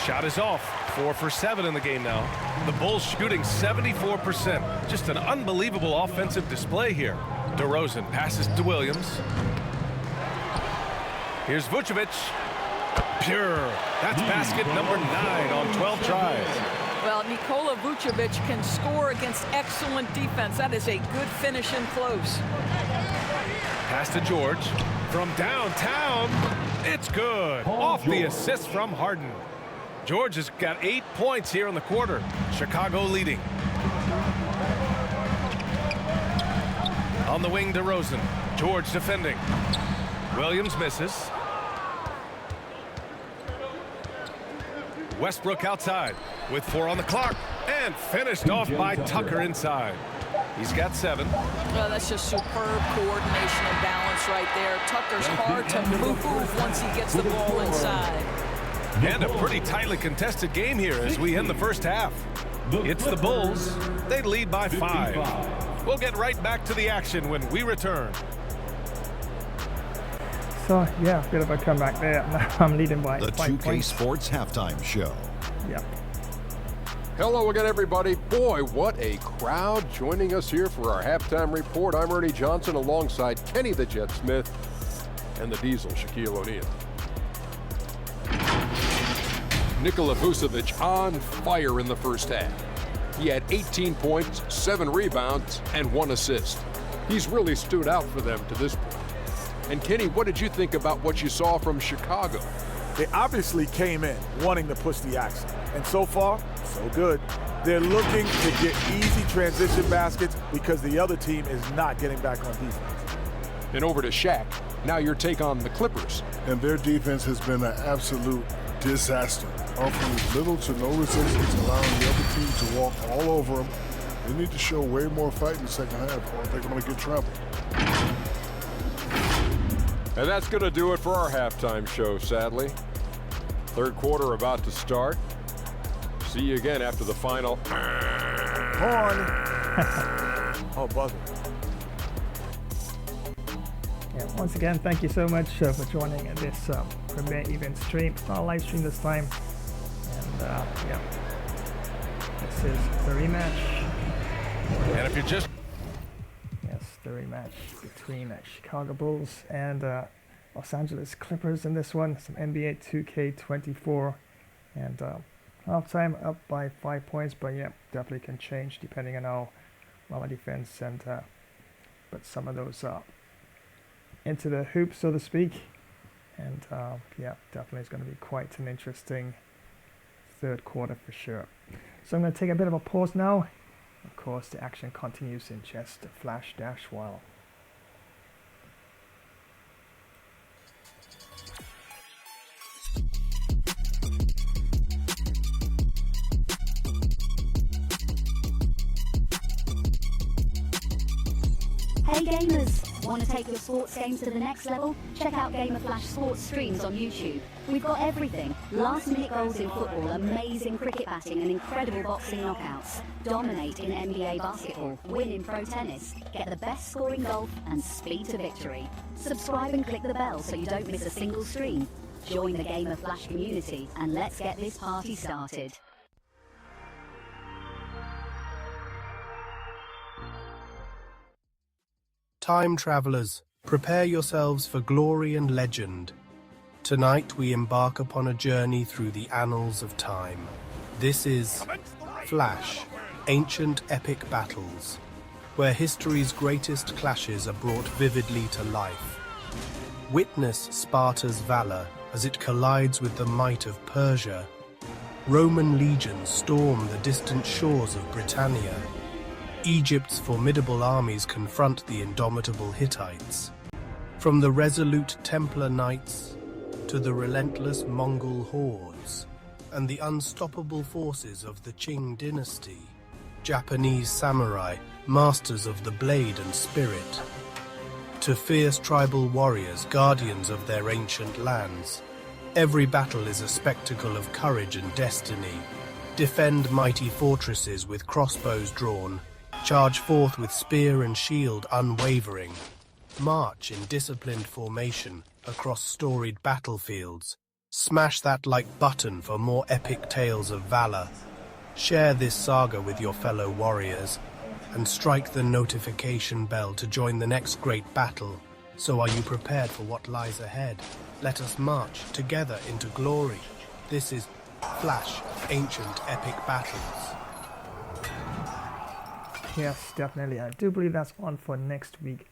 Shot is off. 4 for 7 in the game now. The Bulls shooting 74%. Just an unbelievable offensive display here. DeRozan passes to Williams. Here's Vucevic. Pure. That's basket number 9 on 12 tries. Well, Nikola Vucevic can score against excellent defense. That is a good finish in close. Pass to George. From downtown. It's good. Off the assist from Harden. George has got 8 points here in the quarter. Chicago leading. On the wing to Rosen. George defending. Williams misses. Westbrook outside with 4 on the clock and finished off by Tucker inside. He's got 7. Well, that's just superb coordination and balance right there. Tucker's hard to move once he gets the ball inside. And a pretty tightly contested game here as we end the first half. It's the Bulls. They lead by 5. We'll get right back to the action when we return. So, yeah, a bit of a comeback there. Now I'm leading by 5 points. The 2K points. Sports Halftime Show. Yep. Hello again, everybody. Boy, what a crowd joining us here for our halftime report. I'm Ernie Johnson alongside Kenny the Jet Smith and the Diesel, Shaquille O'Neal. Nikola Vucevic on fire in the first half. He had 18 points, 7 rebounds, and 1 assist. He's really stood out for them to this point. And Kenny, what did you think about what you saw from Chicago? They obviously came in wanting to push the action. And so far, so good. They're looking to get easy transition baskets because the other team is not getting back on defense. And over to Shaq. Now your take on the Clippers. And their defense has been an absolute disaster. Offering little to no resistance, allowing the other team to walk all over them. They need to show way more fight in the second half or they're going to get trampled. And that's going to do it for our halftime show, sadly. Third quarter about to start. See you again after the final. Horn. Oh, buzzer. Yeah, once again, thank you so much for joining this premiere event stream. It's not a live stream this time. And yeah, this is the rematch. And if you're just... Yes, the rematch between Chicago Bulls and Los Angeles Clippers in this one. Some NBA 2K24. And halftime up by 5 points, but yeah, definitely can change depending on how well our defense and but some of those into the hoop, so to speak. And yeah, definitely is going to be quite an interesting third quarter for sure. So I'm going to take a bit of a pause now. Of course, the action continues in just a flash dash while. Hey gamers! Want to take your sports games to the next level? Check out Gamer Flash Sports Streams on YouTube. We've got everything. Last minute goals in football, amazing cricket batting and incredible boxing knockouts. Dominate in NBA basketball, win in pro tennis, get the best score in golf and speed to victory. Subscribe and click the bell so you don't miss a single stream. Join the Gamer Flash community and let's get this party started. Time travelers, prepare yourselves for glory and legend. Tonight we embark upon a journey through the annals of time. This is Flash, Ancient Epic Battles, where history's greatest clashes are brought vividly to life. Witness Sparta's valor as it collides with the might of Persia. Roman legions storm the distant shores of Britannia. Egypt's formidable armies confront the indomitable Hittites. From the resolute Templar Knights to the relentless Mongol hordes and the unstoppable forces of the Qing dynasty, Japanese samurai, masters of the blade and spirit, to fierce tribal warriors, guardians of their ancient lands. Every battle is a spectacle of courage and destiny. Defend mighty fortresses with crossbows drawn. Charge forth with spear and shield unwavering. March in disciplined formation across storied battlefields. Smash that like button for more epic tales of valor. Share this saga with your fellow warriors and strike the notification bell to join the next great battle. So are you prepared for what lies ahead? Let us march together into glory. This is Flash, Ancient Epic Battles. Yes, definitely. I do believe that's on for next week,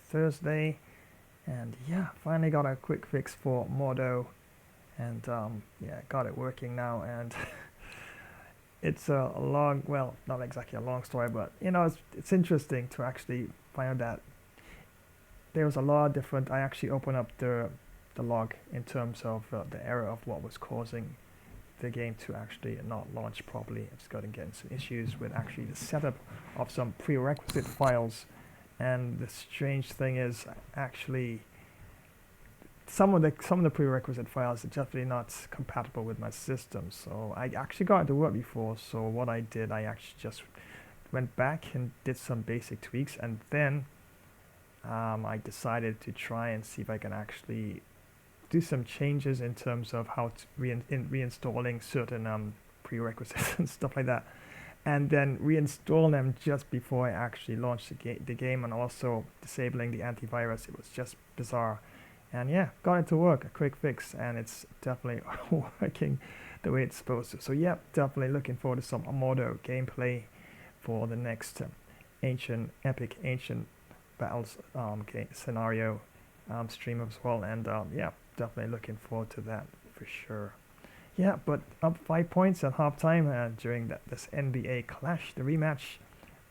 Thursday. And yeah, finally got a quick fix for Mordo. and yeah, got it working now. And it's a long, well, not exactly a long story, but you know, it's interesting to actually find out that there was a lot of different. I actually opened up the log in terms of the error of what was causing the game to actually not launch properly. It's got to get some issues with actually the setup of some prerequisite files, and the strange thing is actually some of the prerequisite files are definitely not compatible with my system. So I actually got it to work before. So what I did, I actually just went back and did some basic tweaks, and then I decided to try and see if I can actually do some changes in terms of how to reinstalling certain prerequisites and stuff like that, and then reinstall them just before I actually launched the game, and also disabling the antivirus. It was just bizarre, and yeah, got it to work. A quick fix, and it's definitely working the way it's supposed to. So yeah, definitely looking forward to some Amordo gameplay for the next epic ancient battles scenario stream as well, and yeah, definitely looking forward to that for sure. Yeah, but up 5 points at halftime during this NBA clash, the rematch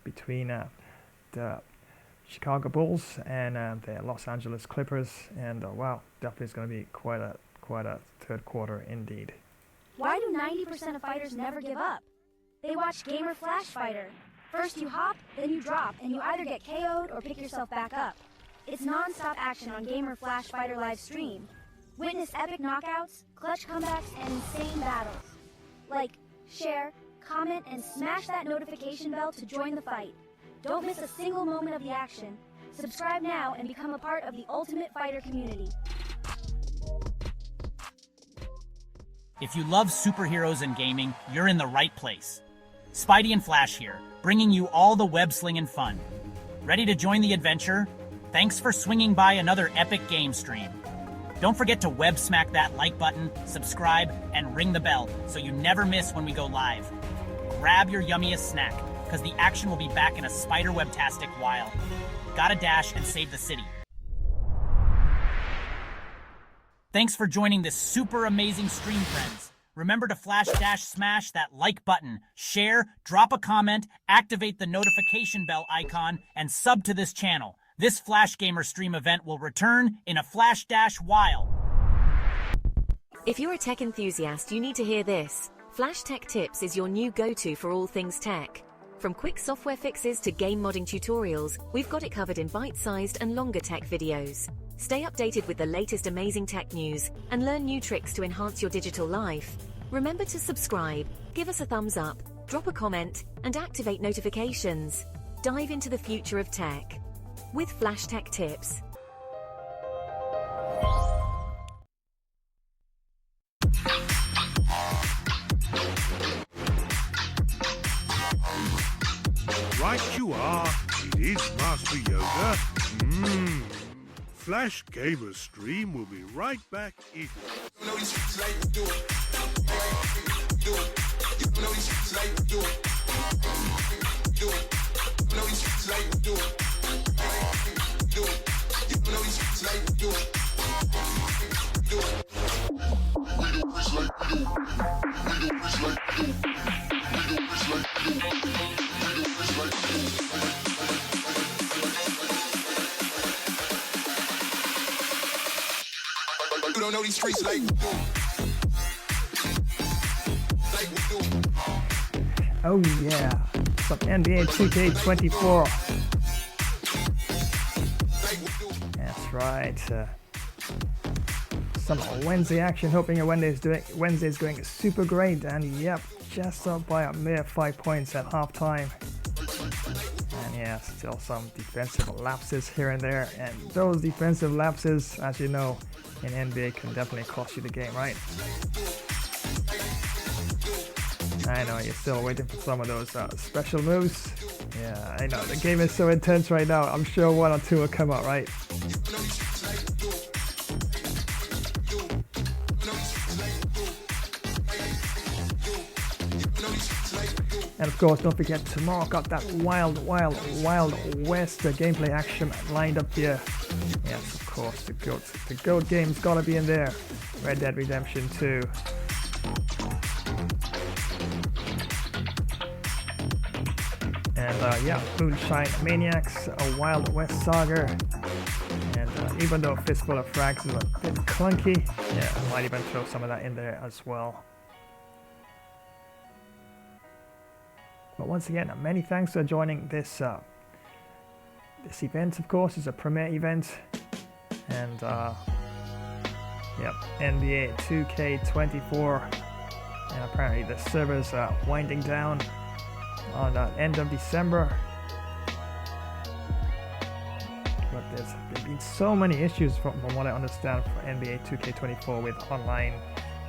between the Chicago Bulls and the Los Angeles Clippers, and wow, definitely is going to be quite a third quarter indeed. Why do 90% of fighters never give up? They watch Gamer Flash Fighter. First you hop, then you drop, and you either get KO'd or pick yourself back up. It's non-stop action on Gamer Flash Fighter live stream. Witness epic knockouts, clutch comebacks, and insane battles. Like, share, comment, and smash that notification bell to join the fight. Don't miss a single moment of the action. Subscribe now and become a part of the Ultimate Fighter community. If you love superheroes and gaming, you're in the right place. Spidey and Flash here, bringing you all the web-slinging fun. Ready to join the adventure? Thanks for swinging by another epic game stream. Don't forget to web smack that like button, subscribe, and ring the bell so you never miss when we go live. Grab your yummiest snack, because the action will be back in a spider-webtastic while. Gotta dash and save the city. Thanks for joining this super amazing stream, friends. Remember to smash that like button, share, drop a comment, activate the notification bell icon, and sub to this channel. This Flash Gamer stream event will return in a flash dash while. If you're a tech enthusiast, you need to hear this. Flash Tech Tips is your new go-to for all things tech. From quick software fixes to game modding tutorials, we've got it covered in bite-sized and longer tech videos. Stay updated with the latest amazing tech news and learn new tricks to enhance your digital life. Remember to subscribe, give us a thumbs up, drop a comment, and activate notifications. Dive into the future of tech with Flash Tech Tips. Right you are, it is Master Yoda. Flash Gamer Stream will be right back in. You don't know these streets like we do. Oh yeah, some NBA 2K24. That's right. Some Wednesday action. Hoping your Wednesday's going super great. And yep, just up by a mere 5 points at halftime. And yeah, still some defensive lapses here and there. And those defensive lapses, as you know, in NBA can definitely cost you the game, right? I know you're still waiting for some of those special moves. Yeah, I know the game is so intense right now. I'm sure one or two will come out, right? And of course, don't forget tomorrow got that wild west gameplay action lined up here. Yes, of course, the GOAT game's gotta be in there. Red Dead Redemption 2. And yeah, Moonshine Maniacs, a Wild West saga. And even though Fistful of Frags is a bit clunky, yeah, I might even throw some of that in there as well. But once again, many thanks for joining this this event. Of course, is a premiere event, and yep, NBA 2K24, and apparently the servers are winding down on the end of December. But there's been so many issues from what I understand for NBA 2K24 with online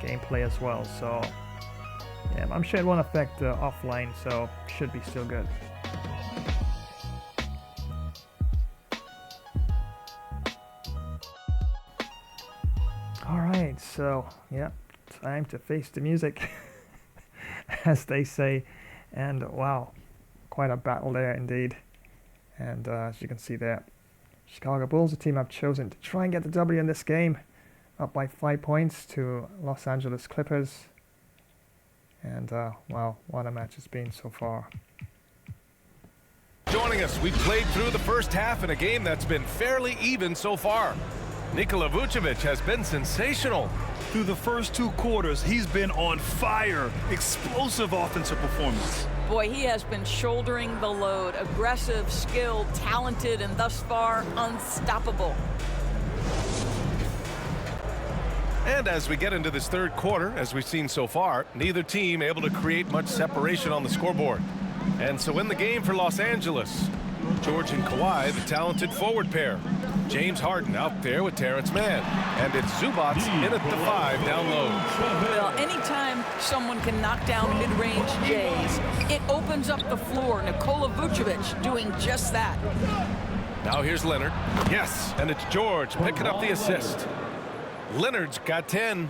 gameplay as well. So yeah, I'm sure it won't affect offline, so should be still good. Alright, so yeah, time to face the music, as they say. And wow, quite a battle there indeed. And as you can see there, Chicago Bulls, the team I've chosen to try and get the W in this game, up by 5 points to Los Angeles Clippers. And wow, what a match it's been so far. Joining us, we played through the first half in a game that's been fairly even so far. Nikola Vucevic has been sensational. Through the first 2 quarters, he's been on fire. Explosive offensive performance. Boy, he has been shouldering the load. Aggressive, skilled, talented, and thus far, unstoppable. And as we get into this third quarter, as we've seen so far, neither team able to create much separation on the scoreboard. And so in the game for Los Angeles, George and Kawhi, the talented forward pair. James Harden out there with Terrence Mann. And it's Zubac in at the 5 down low. Well, anytime someone can knock down mid-range Jays, it opens up the floor. Nikola Vucevic doing just that. Now here's Leonard. Yes, and it's George picking up the assist. Leonard's got 10.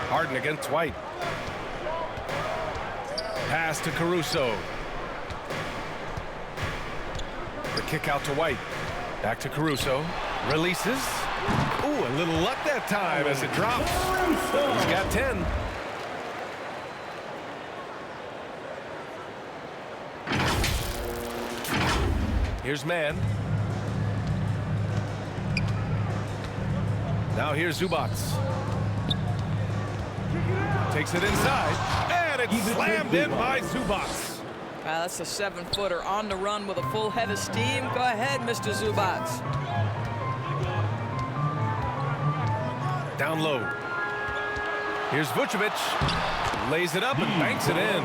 Harden against White. Pass to Caruso. The kick out to White. Back to Caruso. Releases. Ooh, a little luck that time as it drops. He's got 10. Here's Mann. Now here's Zubac. Takes it inside, and it's slammed in by Zubac. That's a 7-footer on the run with a full head of steam. Go ahead, Mr. Zubac. Down low. Here's Vucevic. Lays it up and banks it in.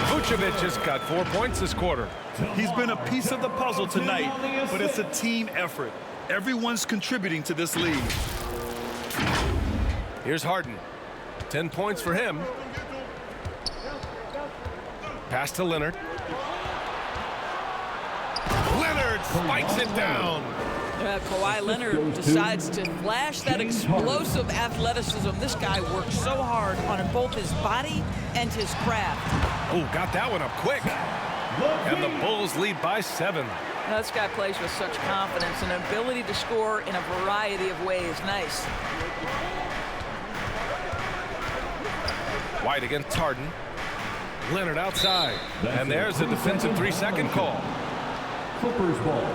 Vucevic has got 4 points this quarter. He's been a piece of the puzzle tonight, but it's a team effort. Everyone's contributing to this lead. Here's Harden. 10 points for him. Pass to Leonard. Leonard spikes it down. Kawhi Leonard decides to flash that explosive athleticism. This guy works so hard on both his body and his craft. Oh, got that one up quick. And the Bulls lead by 7. This guy plays with such confidence and an ability to score in a variety of ways. Nice. White against Harden. Leonard outside. And there's a defensive 3-second call. Clippers ball.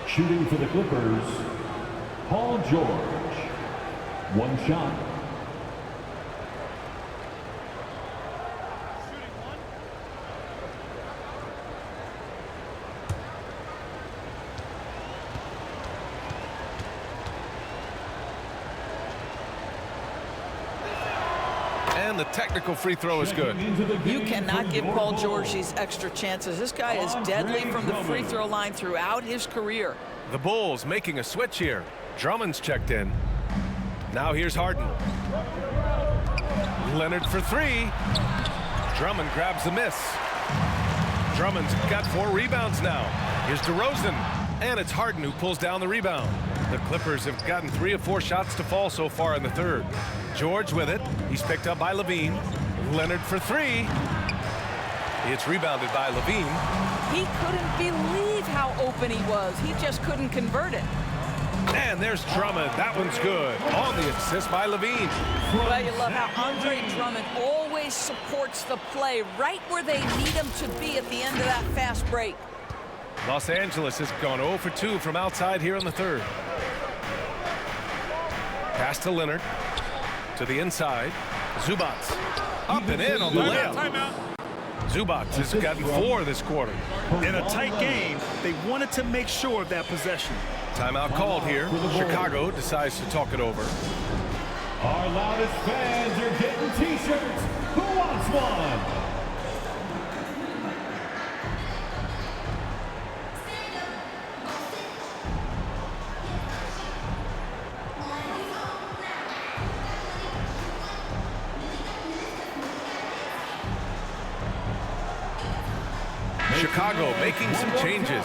Shooting for the Clippers, Paul George. 1 shot. And the technical free throw is good. You cannot give Paul George these extra chances. This guy is deadly from the free throw line throughout his career. The Bulls making a switch here. Drummond's checked in. Now here's Harden. Leonard for 3. Drummond grabs the miss. Drummond's got 4 rebounds now. Here's DeRozan. And it's Harden who pulls down the rebound. The Clippers have gotten 3 of 4 shots to fall so far in the third. George with it. He's picked up by Levine. Leonard for 3. It's rebounded by Levine. He couldn't believe how open he was. He just couldn't convert it. And there's Drummond. That one's good. On the assist by Levine. Well, you love how Andre Drummond always supports the play right where they need him to be at the end of that fast break. Los Angeles has gone 0 for 2 from outside here in the third. Pass to Leonard. To the inside. Zubats. Up and in on the layup. Timeout. Zubats has gotten 4 this quarter. In a tight game, they wanted to make sure of that possession. Timeout called here. Chicago decides to talk it over. Our loudest fans are getting T-shirts. Who wants one? Chicago making some changes.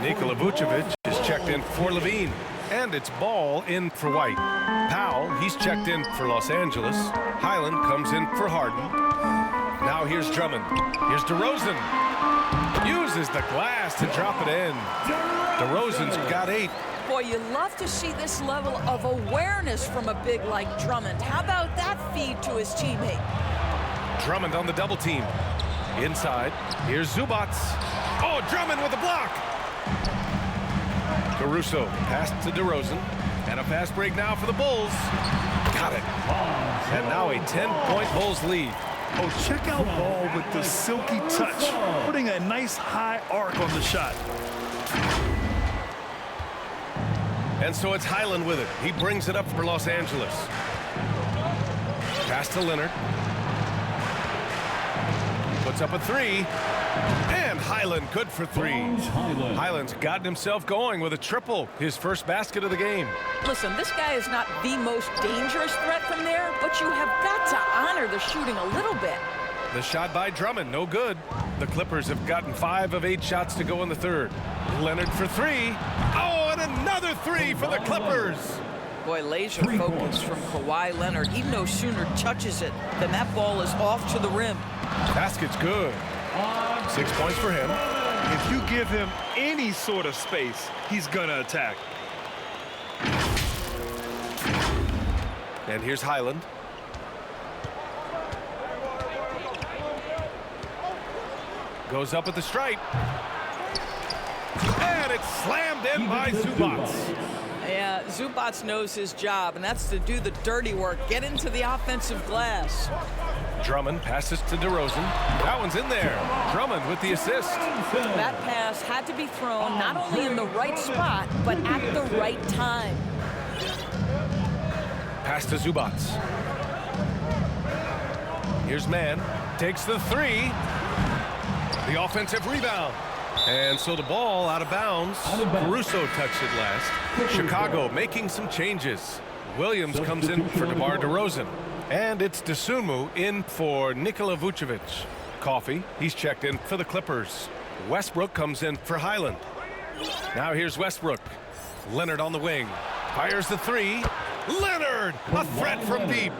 Nikola Vucevic is checked in for Levine. And it's Ball in for White. Powell, he's checked in for Los Angeles. Highland comes in for Harden. Now here's Drummond. Here's DeRozan. Uses the glass to drop it in. DeRozan's got 8. Boy, you love to see this level of awareness from a big like Drummond. How about that feed to his teammate? Drummond on the double team. Inside, here's Zubats. Oh, Drummond with a block. Caruso passed to DeRozan. And a fast break now for the Bulls. Got it. And now a 10-point Bulls lead. Oh, check out Ball with the silky touch, putting a nice high arc on the shot. And so it's Highland with it. He brings it up for Los Angeles. Pass to Leonard. Puts up a 3. And Highland good for 3. Highland's gotten himself going with a triple. His first basket of the game. Listen, this guy is not the most dangerous threat from there, but you have got to honor the shooting a little bit. The shot by Drummond, no good. The Clippers have gotten 5 of 8 shots to go in the third. Leonard for 3. Oh, and another 3 for the Clippers. Boy, laser focus from Kawhi Leonard. He no sooner touches it than that ball is off to the rim. Basket's good. 6 points for him. If you give him any sort of space, he's gonna attack. And here's Highland. Goes up at the stripe. And it's slammed in by Zubats. Yeah, Zubats knows his job, and that's to do the dirty work. Get into the offensive glass. Drummond passes to DeRozan. That one's in there. Drummond with the assist. That pass had to be thrown not only in the right spot, but at the right time. Pass to Zubats. Here's Mann. Takes the 3. The offensive rebound. And so the ball out of bounds. Caruso touched it last. Chicago making some changes. Williams comes in for DeMar DeRozan. And it's Dosunmu in for Nikola Vucevic. Coffey, he's checked in for the Clippers. Westbrook comes in for Highland. Now here's Westbrook. Leonard on the wing. Fires the 3. Leonard, a threat from deep.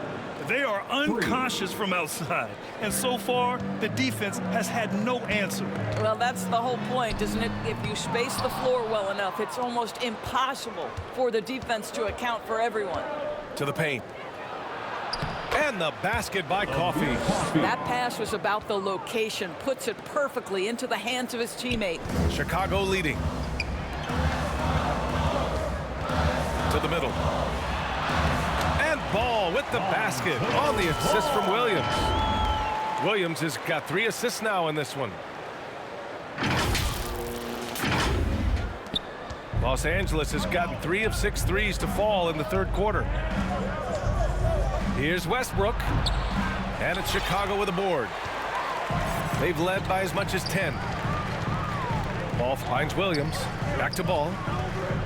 They are unconscious from outside, and so far, the defense has had no answer. Well, that's the whole point, isn't it? If you space the floor well enough, it's almost impossible for the defense to account for everyone. To the paint. And the basket by Coffey. That pass was about the location, puts it perfectly into the hands of his teammate. Chicago leading. To the middle. Ball with the basket on the assist from Williams. Williams has got 3 assists now in this one. Los Angeles has gotten 3 of 6 threes to fall in the third quarter. Here's Westbrook. And it's Chicago with a board. They've led by as much as 10. Ball finds Williams. Back to Ball.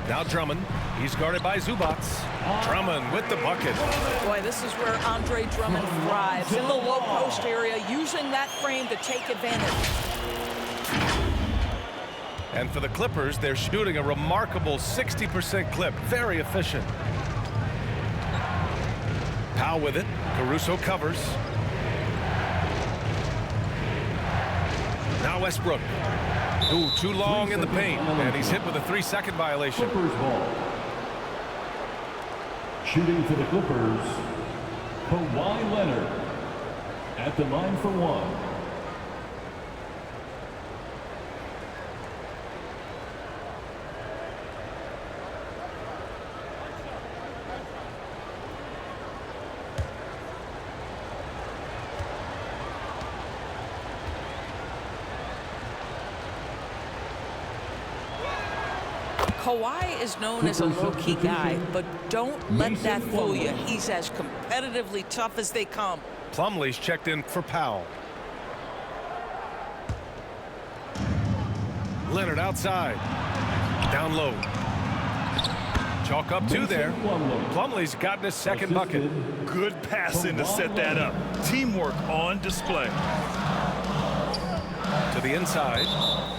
Now Drummond. He's guarded by Zubats. Drummond with the bucket. Boy, this is where Andre Drummond thrives, in the low post area, using that frame to take advantage. And for the Clippers, they're shooting a remarkable 60% clip. Very efficient. Powell with it. Caruso covers. Now Westbrook. Ooh, too long in the paint, and he's hit with a 3-second violation. Clippers ball. Shooting for the Clippers, Kawhi Leonard at the line for one. Kawhi is known as a low-key guy, but don't let that fool you. He's as competitively tough as they come. Plumlee's checked in for Powell. Leonard outside. Down low. Chalk up two there. Plumlee's gotten his second bucket. Good passing to set that up. Teamwork on display. To the inside.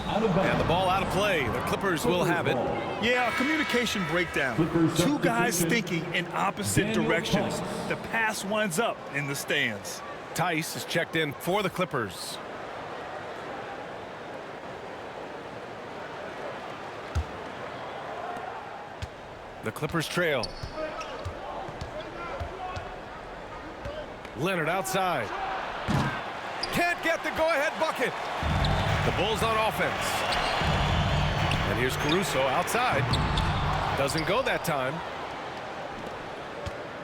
And the ball out of play. The Clippers will have it. Yeah, communication breakdown. Two guys thinking in opposite directions. The pass winds up in the stands. Tice is checked in for the Clippers. The Clippers trail. Leonard outside. Can't get the go-ahead bucket. The Bulls on offense. And here's Caruso outside. Doesn't go that time.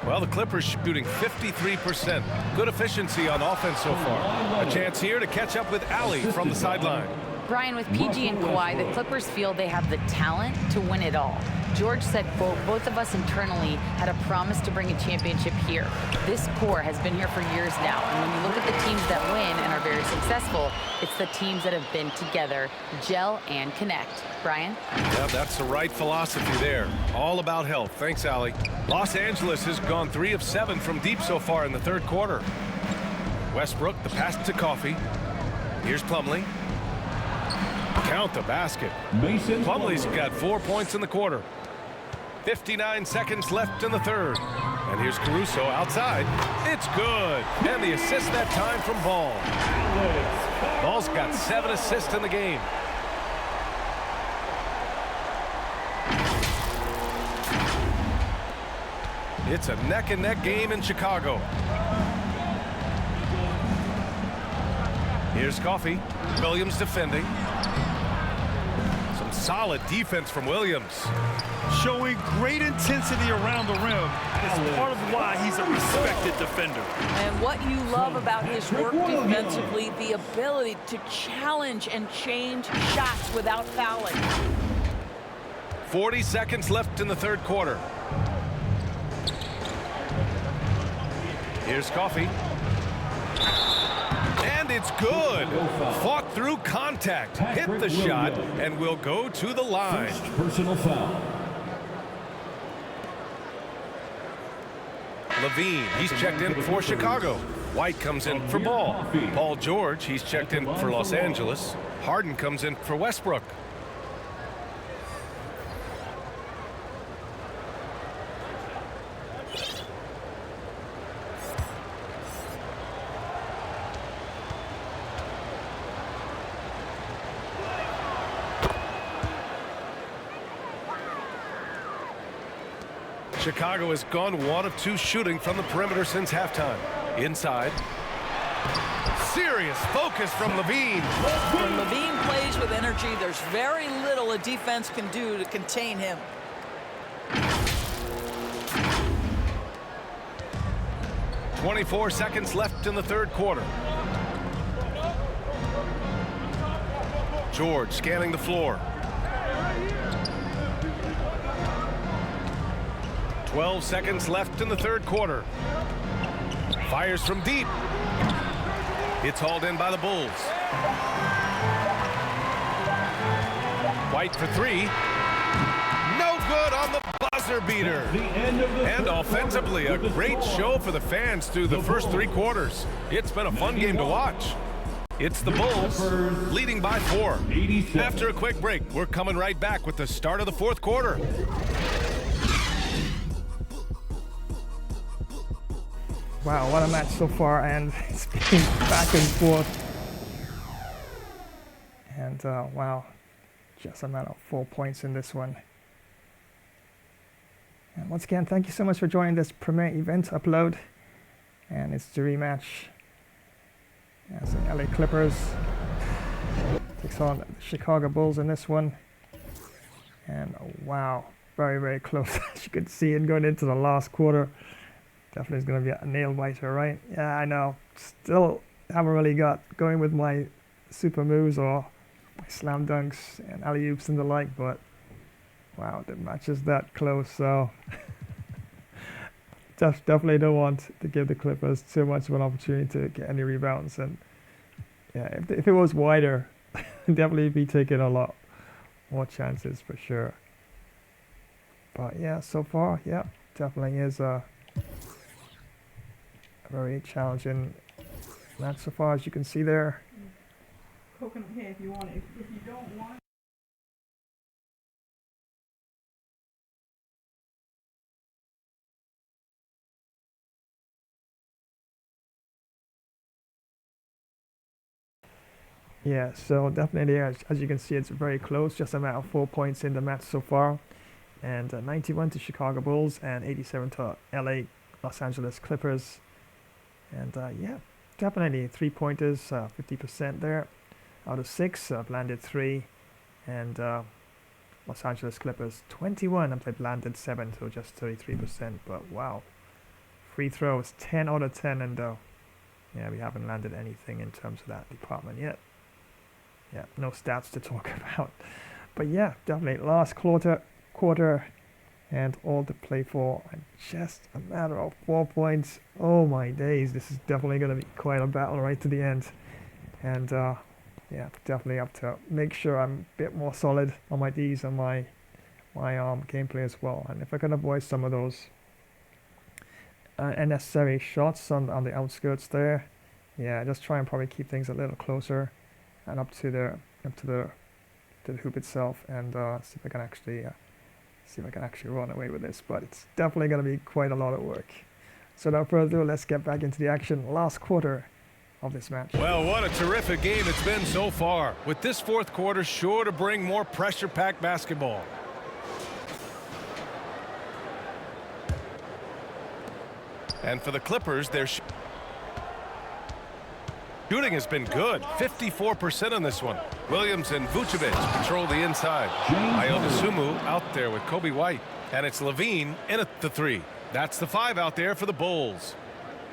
Well, the Clippers shooting 53%. Good efficiency on offense so far. A chance here to catch up with Ali from the sideline. Brian, with PG and Kawhi, the Clippers feel they have the talent to win it all. George said, quote, both of us internally had a promise to bring a championship here. This core has been here for years now, and when you look at the teams that win and are very successful, it's the teams that have been together, gel and connect. Brian? Yeah, that's the right philosophy there. All about health. Thanks, Ali. Los Angeles has gone 3 of 7 from deep so far in the third quarter. Westbrook, the pass to Coffey. Here's Plumlee. Count the basket. Plumlee's got 4 points in the quarter. 59 seconds left in the third. And here's Caruso outside. It's good. And the assist that time from Ball. Ball's got 7 assists in the game. It's a neck-and-neck game in Chicago. Here's Coffey. Williams defending. Some solid defense from Williams. Showing great intensity around the rim is part of why he's a respected defender. And what you love about his work defensively, the ability to challenge and change shots without fouling. 40 seconds left in the third quarter. Here's Coffey. And it's good. Fought through contact. Hit the shot and will go to the line. First personal foul. Levine, he's checked in for Chicago. White comes in for Ball. Paul George, he's checked in for Los Angeles. Harden comes in for Westbrook. Chicago has gone 1 of 2 shooting from the perimeter since halftime. Inside. Serious focus from Levine. When Levine plays with energy, there's very little a defense can do to contain him. .24 seconds left in the third quarter. George scanning the floor. 12 seconds left in the third quarter. Fires from deep. It's hauled in by the Bulls. White for 3. No good on the buzzer beater. And offensively, a great show for the fans through the first 3 quarters. It's been a fun game to watch. It's the Bulls leading by 4. After a quick break, we're coming right back with the start of the fourth quarter. Wow, what a match so far, and it's been back and forth. And wow, just a matter of 4 points in this one. And once again, thank you so much for joining this premiere event upload. And it's the rematch. As the LA Clippers takes on the Chicago Bulls in this one. And wow, very, very close. As you could see it going into the last quarter. Definitely is going to be a nail biter, right? Yeah, I know. Still haven't really got going with my super moves or my slam dunks and alley-oops and the like, but wow, the match is that close, so definitely don't want to give the Clippers too much of an opportunity to get any rebounds. And yeah, if it was wider, definitely be taking a lot more chances for sure. But yeah, so far, yeah, definitely is a very challenging match so far, as you can see there. Coconut here if you want it. If you don't want it. Yeah, so definitely, as you can see, it's very close. Just a matter of 4 points in the match so far. And 91 to Chicago Bulls and 87 to Los Angeles Clippers. And yeah, definitely 3-pointers, 50% there. Out of 6, landed 3. And Los Angeles Clippers 21 and they landed 7, so just 33%. But wow, free throws 10 out of 10, and yeah, we haven't landed anything in terms of that department yet. Yeah, no stats to talk about. But yeah, definitely last quarter, and all to play for. And just a matter of 4 points. Oh my days, this is definitely going to be quite a battle right to the end. And yeah, definitely have to make sure I'm a bit more solid on my Ds and my gameplay as well. And if I can avoid some of those unnecessary shots on the outskirts there, yeah, just try and probably keep things a little closer and up to the hoop itself, and see if I can actually run away with this. But it's definitely going to be quite a lot of work. So without further ado, let's get back into the action. Last quarter of this match. Well, what a terrific game it's been so far, with this fourth quarter sure to bring more pressure-packed basketball. And for the Clippers, their shooting has been good. 54% on this one. Williams and Vucevic control the inside. Ayo out there with Kobe White. And it's Levine in at the 3. That's the 5 out there for the Bulls.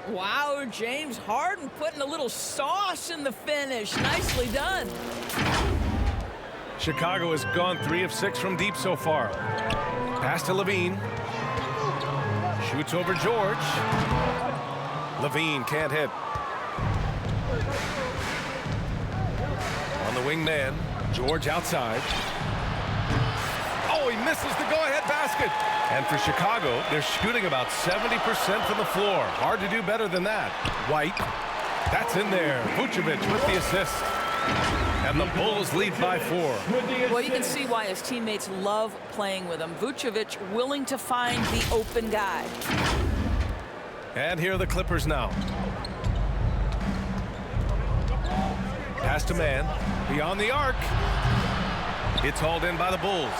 Wow, James Harden putting a little sauce in the finish. Nicely done. Chicago has gone 3 of 6 from deep so far. Pass to Levine. Shoots over George. Levine can't hit. On the wing man, George outside. Oh, he misses the go-ahead basket. And for Chicago, they're shooting about 70% from the floor. Hard to do better than that. White, that's in there. Vucevic with the assist. And the Bulls lead by 4. Well, you can see why his teammates love playing with him. Vucevic willing to find the open guy. And here are the Clippers now. Pass to man, beyond the arc. It's hauled in by the Bulls.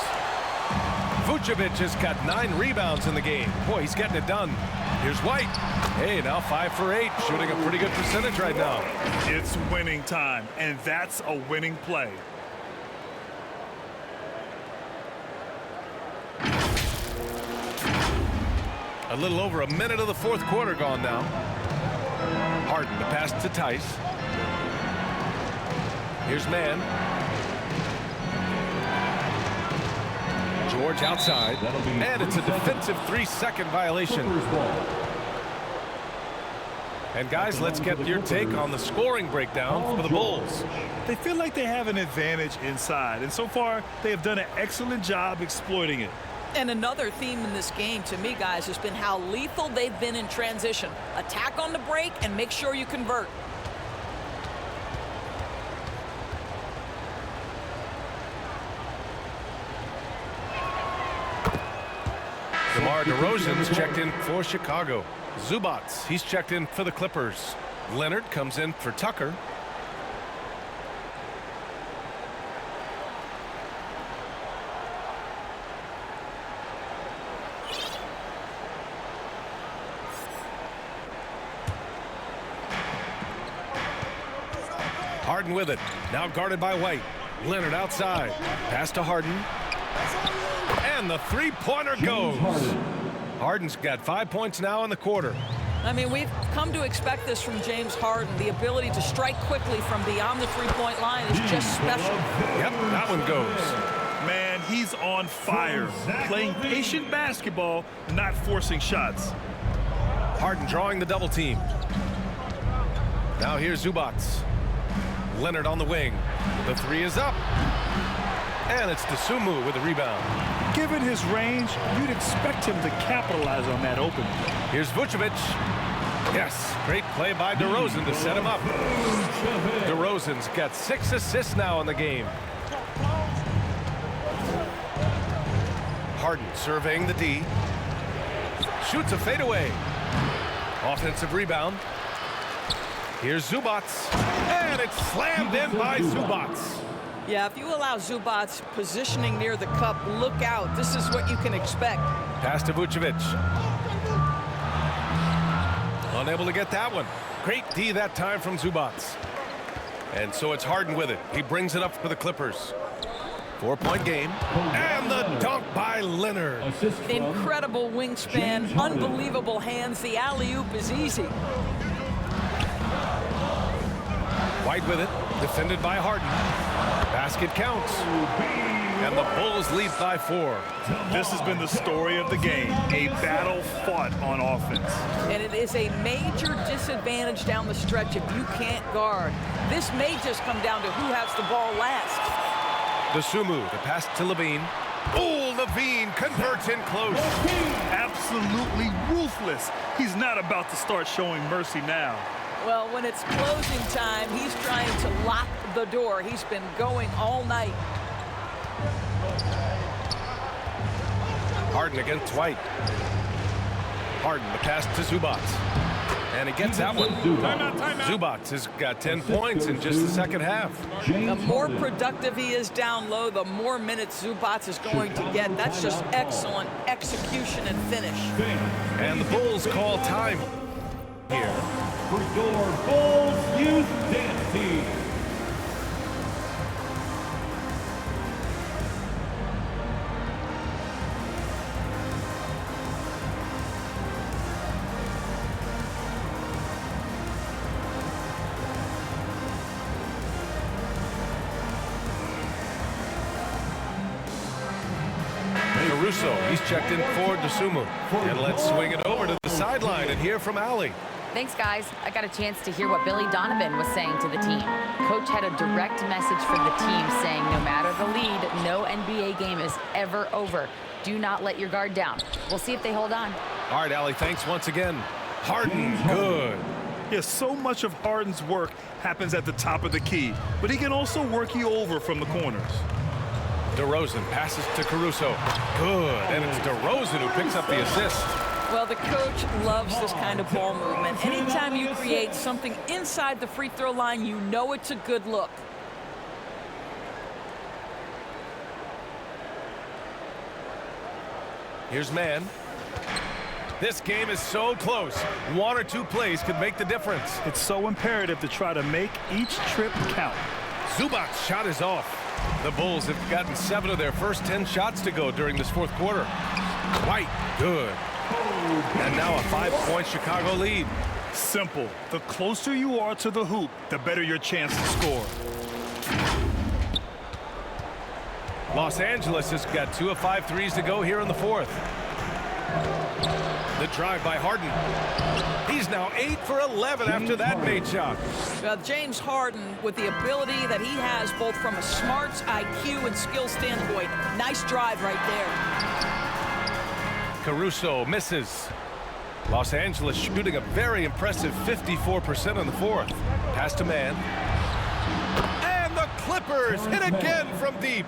Vucevic has got 9 rebounds in the game. Boy, he's getting it done. Here's White. Hey, now 5 for 8, shooting a pretty good percentage right now. It's winning time, and that's a winning play. A little over a minute of the fourth quarter gone now. Harden, the pass to Tice. Here's man. George outside. And it's a defensive 3-second violation. And guys, let's get your take on the scoring breakdown for the Bulls. They feel like they have an advantage inside, and so far they have done an excellent job exploiting it. And another theme in this game to me, guys, has been how lethal they've been in transition. Attack on the break and make sure you convert. DeMar DeRozan's checked in for Chicago. Zubats, he's checked in for the Clippers. Leonard comes in for Tucker. Harden with it. Now guarded by White. Leonard outside. Pass to Harden. And the three-pointer goes. Harden's got 5 points now in the quarter. I mean, we've come to expect this from James Harden. The ability to strike quickly from beyond the three-point line is just special. Yep, that one goes. Man, he's on fire. Playing patient basketball, not forcing shots. Harden drawing the double team. Now here's Zubac. Leonard on the wing. The three is up. And it's Dosunmu with the rebound. Given his range, you'd expect him to capitalize on that opening. Here's Vucevic. Yes, great play by DeRozan to set him up. DeRozan's got 6 assists now in the game. Harden surveying the D. Shoots a fadeaway. Offensive rebound. Here's Zubac. And it's slammed in by Zubac. Yeah, if you allow Zubac positioning near the cup, look out. This is what you can expect. Pass to Vucevic. Unable to get that one. Great D that time from Zubac. And so it's Harden with it. He brings it up for the Clippers. 4-point game. And the dunk by Leonard. Incredible wingspan, unbelievable hands. The alley-oop is easy. White with it. Defended by Harden. Basket counts. And the Bulls lead by 4. This has been the story of the game. A battle fought on offense. And it is a major disadvantage down the stretch if you can't guard. This may just come down to who has the ball last. Dosunmu, the pass to Levine. Oh, Levine converts in close. Absolutely ruthless. He's not about to start showing mercy now. Well, when it's closing time, he's trying to lock the door. He's been going all night. Harden against White. Harden, the pass to Zubac. And he gets that one. Zubac has got 10 points in just the second half. The more productive he is down low, the more minutes Zubac is going to get. That's just excellent execution and finish. And the Bulls call time here. For your Bulls Youth Dance Team. Caruso, he's checked in for Dosunmu. And let's swing it over to the sideline and hear from Allie. Thanks, guys. I got a chance to hear what Billy Donovan was saying to the team. Coach had a direct message for the team saying no matter the lead, no NBA game is ever over. Do not let your guard down. We'll see if they hold on. All right, Allie, thanks once again. Harden, good. Yeah, so much of Harden's work happens at the top of the key, but he can also work you over from the corners. DeRozan passes to Caruso. Good, and it's DeRozan who picks up the assist. Well, the coach loves this kind of ball movement. Anytime you create something inside the free throw line, you know it's a good look. Here's Mann. This game is so close. 1 or 2 plays could make the difference. It's so imperative to try to make each trip count. Zubac's shot is off. The Bulls have gotten 7 of their first 10 shots to go during this fourth quarter. White, good. And now a 5-point Chicago lead. Simple. The closer you are to the hoop, the better your chance to score. Los Angeles has got 2 of 5 threes to go here in the fourth. The drive by Harden. He's now 8 for 11 after that made shot. James Harden, with the ability that he has both from a smarts, IQ, and skill standpoint, nice drive right there. Caruso misses. Los Angeles shooting a very impressive 54% in the fourth. Pass to Mann. And the Clippers hit again from deep.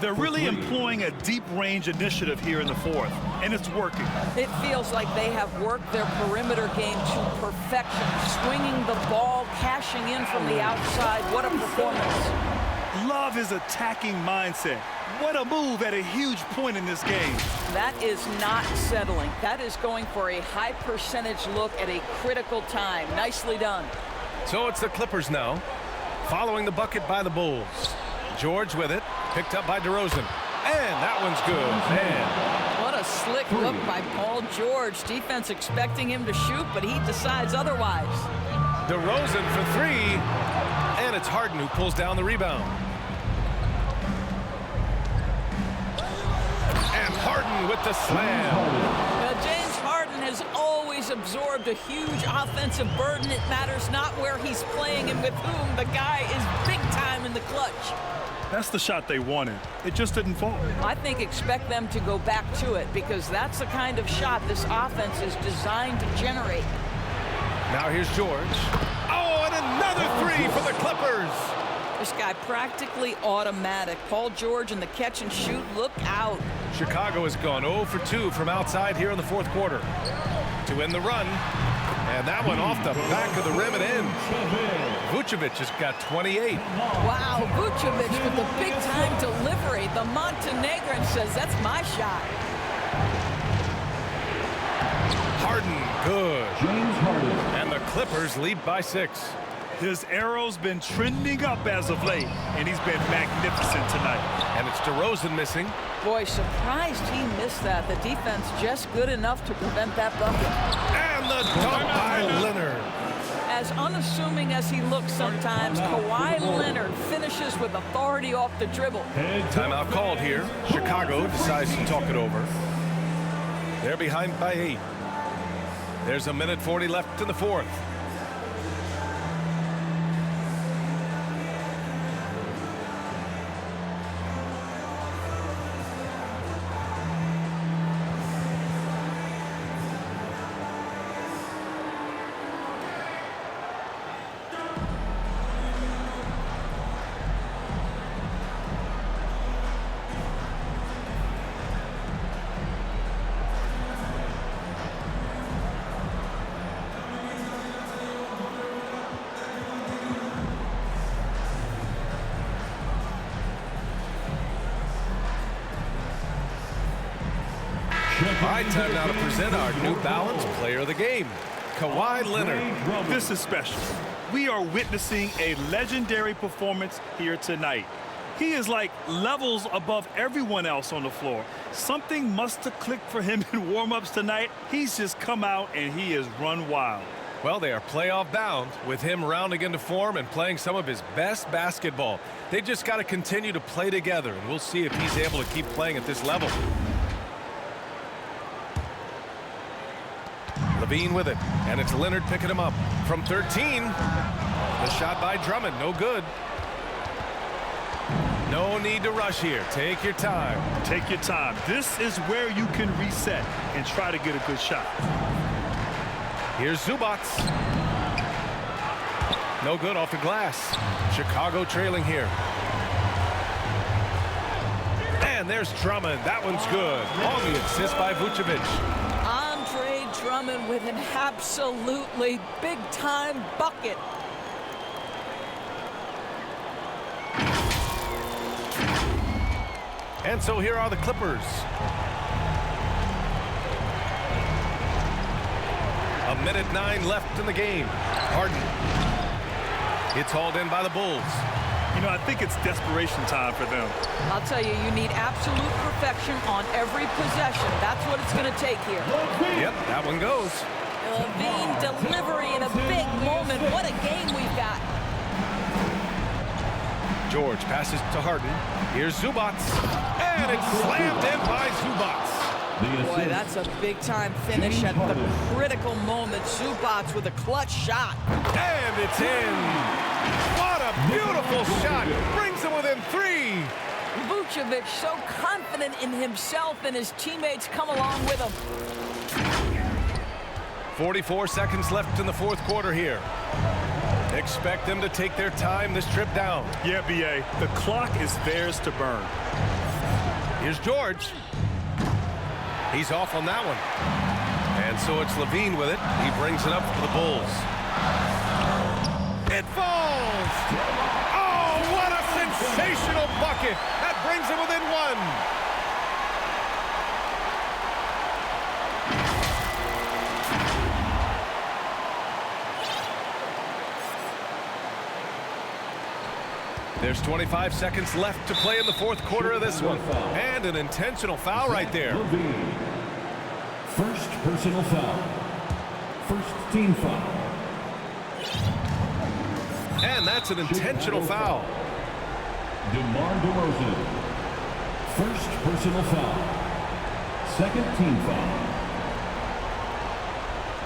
They're really employing a deep range initiative here in the fourth, and it's working. It feels like they have worked their perimeter game to perfection, swinging the ball, cashing in from the outside. What a performance. Love his attacking mindset. What a move at a huge point in this game. That is not settling. That is going for a high percentage look at a critical time. Nicely done. So it's the Clippers now. Following the bucket by the Bulls. George with it. Picked up by DeRozan. And that one's good. Man. What a slick look by Paul George. Defense expecting him to shoot, but he decides otherwise. DeRozan for three. And it's Harden who pulls down the rebound. And Harden with the slam. Now, James Harden has always absorbed a huge offensive burden. It matters not where he's playing and with whom. The guy is big time in the clutch. That's the shot they wanted. It just didn't fall. I think expect them to go back to it because that's the kind of shot this offense is designed to generate. Now here's George. Oh, and another three for the Clippers. This guy practically automatic. Paul George in the catch and shoot. Look out. Chicago has gone 0 for 2 from outside here in the fourth quarter. To end the run. And that one off the back of the rim and in. Vucevic has got 28. Wow, Vucevic with the big-time delivery. The Montenegrin says, that's my shot. Harden, good. James Harden. And the Clippers lead by 6. His arrow's been trending up as of late, and he's been magnificent tonight. And it's DeRozan missing. Boy, surprised he missed that. The defense just good enough to prevent that bucket. And the dunk by Leonard. As unassuming as he looks sometimes, Kawhi Leonard finishes with authority off the dribble. Timeout called here. Chicago decides to talk it over. They're behind by 8. There's a minute 40 left in the fourth. All right, time now to present our New Balance Player of the Game, Kawhi Leonard. This is special. We are witnessing a legendary performance here tonight. He is like levels above everyone else on the floor. Something must have clicked for him in warm-ups tonight. He's just come out and he has run wild. Well, they are playoff bound with him rounding into form and playing some of his best basketball. They just got to continue to play together, and we'll see if he's able to keep playing at this level. Levine with it, and it's Leonard picking him up from 13. The shot by Drummond, no good. No need to rush here. Take your time. Take your time. This is where you can reset and try to get a good shot. Here's Zubac. No good off the glass. Chicago trailing here. And there's Drummond. That one's good. On the assist by Vucevic. Andre Drummond with an absolutely big-time bucket. And so here are the Clippers. A minute 9 left in the game. Harden. It's hauled in by the Bulls. You know, I think it's desperation time for them. I'll tell you, you need absolute perfection on every possession. That's what it's going to take here. Yep, that one goes. Levine delivery in a big moment. What a game we've got. George passes to Harden. Here's Zubac. And it's slammed in by Zubac. Boy, that's a big-time finish at the critical moment. Zubac with a clutch shot. And it's in. What a beautiful shot. Brings him within 3. Vucevic so confident in himself, and his teammates come along with him. 44 seconds left in the fourth quarter here. Expect them to take their time this trip down. Yeah, B.A., the clock is theirs to burn. Here's George. He's off on that one. And so it's Levine with it. He brings it up for the Bulls. It falls! Oh, what a sensational bucket! That brings him within 1. There's 25 seconds left to play in the fourth quarter of this one. And an intentional foul right there. First personal foul. First team foul. And that's an intentional foul. DeMar DeRozan. First personal foul. Second team foul.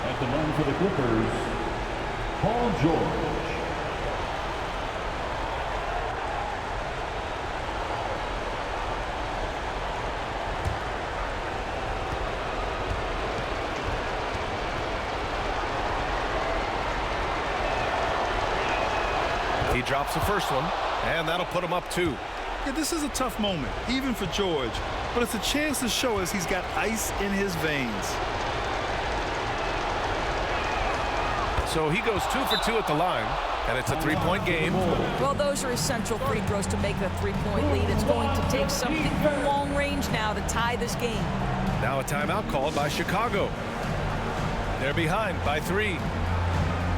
At the line for the Clippers, Paul George. He drops the first one, and that'll put him up 2. Yeah, this is a tough moment, even for George, but it's a chance to show us he's got ice in his veins. So he goes 2 for 2 at the line, and it's a 3-point game. Well, those are essential free throws to make a 3-point lead. It's going to take something from long range now to tie this game. Now a timeout called by Chicago. They're behind by 3.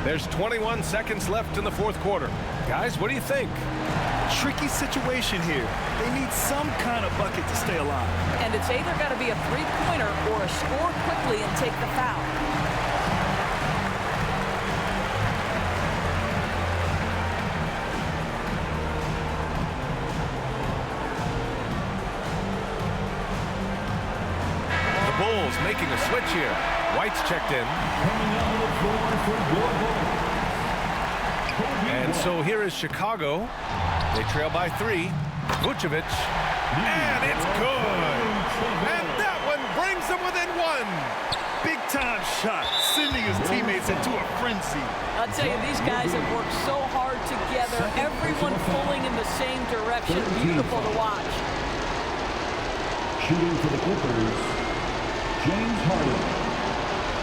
There's 21 seconds left in the fourth quarter. Guys, what do you think? Tricky situation here. They need some kind of bucket to stay alive. And it's either got to be a three-pointer or a score quickly and take the foul. The Bulls making a switch here. White's checked in. And so here is Chicago. They trail by 3. Vucevic. And it's good. And that one brings them within 1. Big-time shot, sending his teammates into a frenzy. I'll tell you, these guys have worked so hard together. Everyone pulling in the same direction. Beautiful to watch. Shooting for the Clippers, James Harden.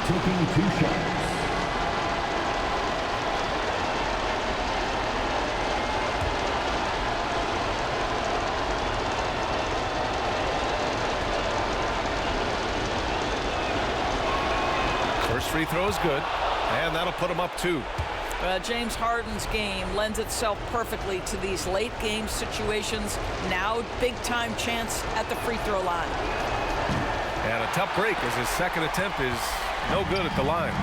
Taking 2 shots. First free throw is good, and that'll put him up 2. James Harden's game lends itself perfectly to these late game situations. Now big-time chance at the free throw line. And a tough break as his second attempt is no good at the line.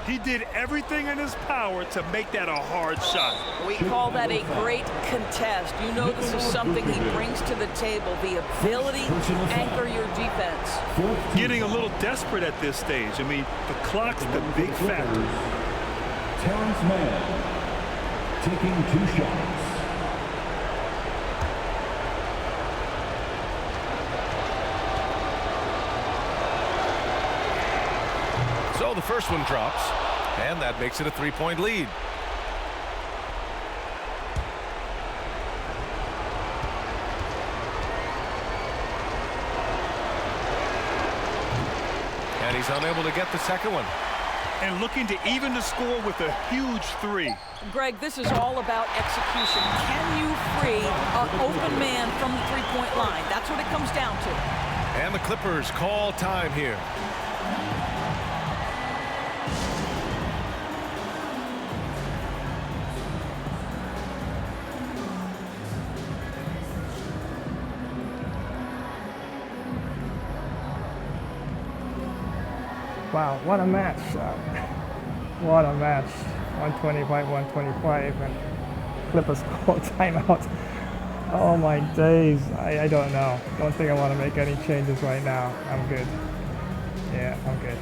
He did everything in his power to make that a hard shot. We call that a great contest. You know this is something he brings to the table, the ability to anchor your defense. Getting a little desperate at this stage. I mean, the clock's the big factor. Terrence Mann taking 2 shots. So the first one drops, and that makes it a 3-point lead. And he's unable to get the second one. And looking to even the score with a huge 3. Greg, this is all about execution. Can you free an open man from the 3-point line? That's what it comes down to. And the Clippers call time here. Wow, what a match. What a match. 125-125, and Clippers call timeout. Oh my days. I don't know. Don't think I want to make any changes right now. I'm good. Yeah, I'm good.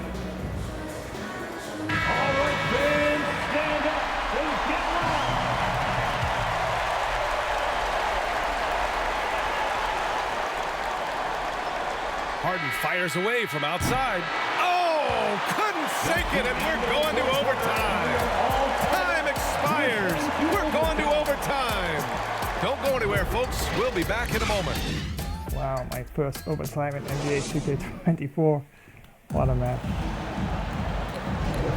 All right, fans, stand up and get loud. Harden fires away from outside. Oh, couldn't sink it, and we're going to overtime. Time expires. We're going to overtime. Don't go anywhere, folks. We'll be back in a moment. Wow, my first overtime in NBA 2K24. What a match.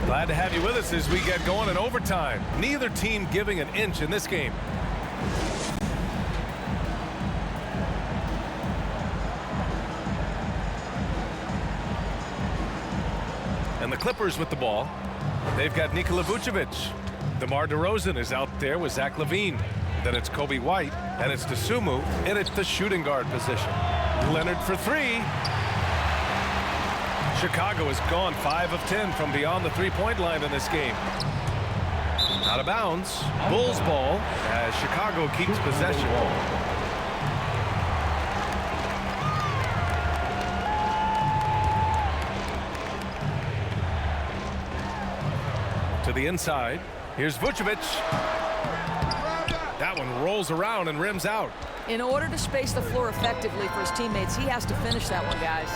Glad to have you with us as we get going in overtime. Neither team giving an inch in this game. And the Clippers with the ball. They've got Nikola Vucevic. DeMar DeRozan is out there with Zach LaVine. Then it's Kobe White, and it's Dosunmu, and it's the shooting guard position. Leonard for three. Chicago has gone 5 of 10 from beyond the three-point line in this game. Out of bounds. Bulls ball as Chicago keeps possession. To the inside. Here's Vucevic. That one rolls around and rims out. In order to space the floor effectively for his teammates, he has to finish that one, guys.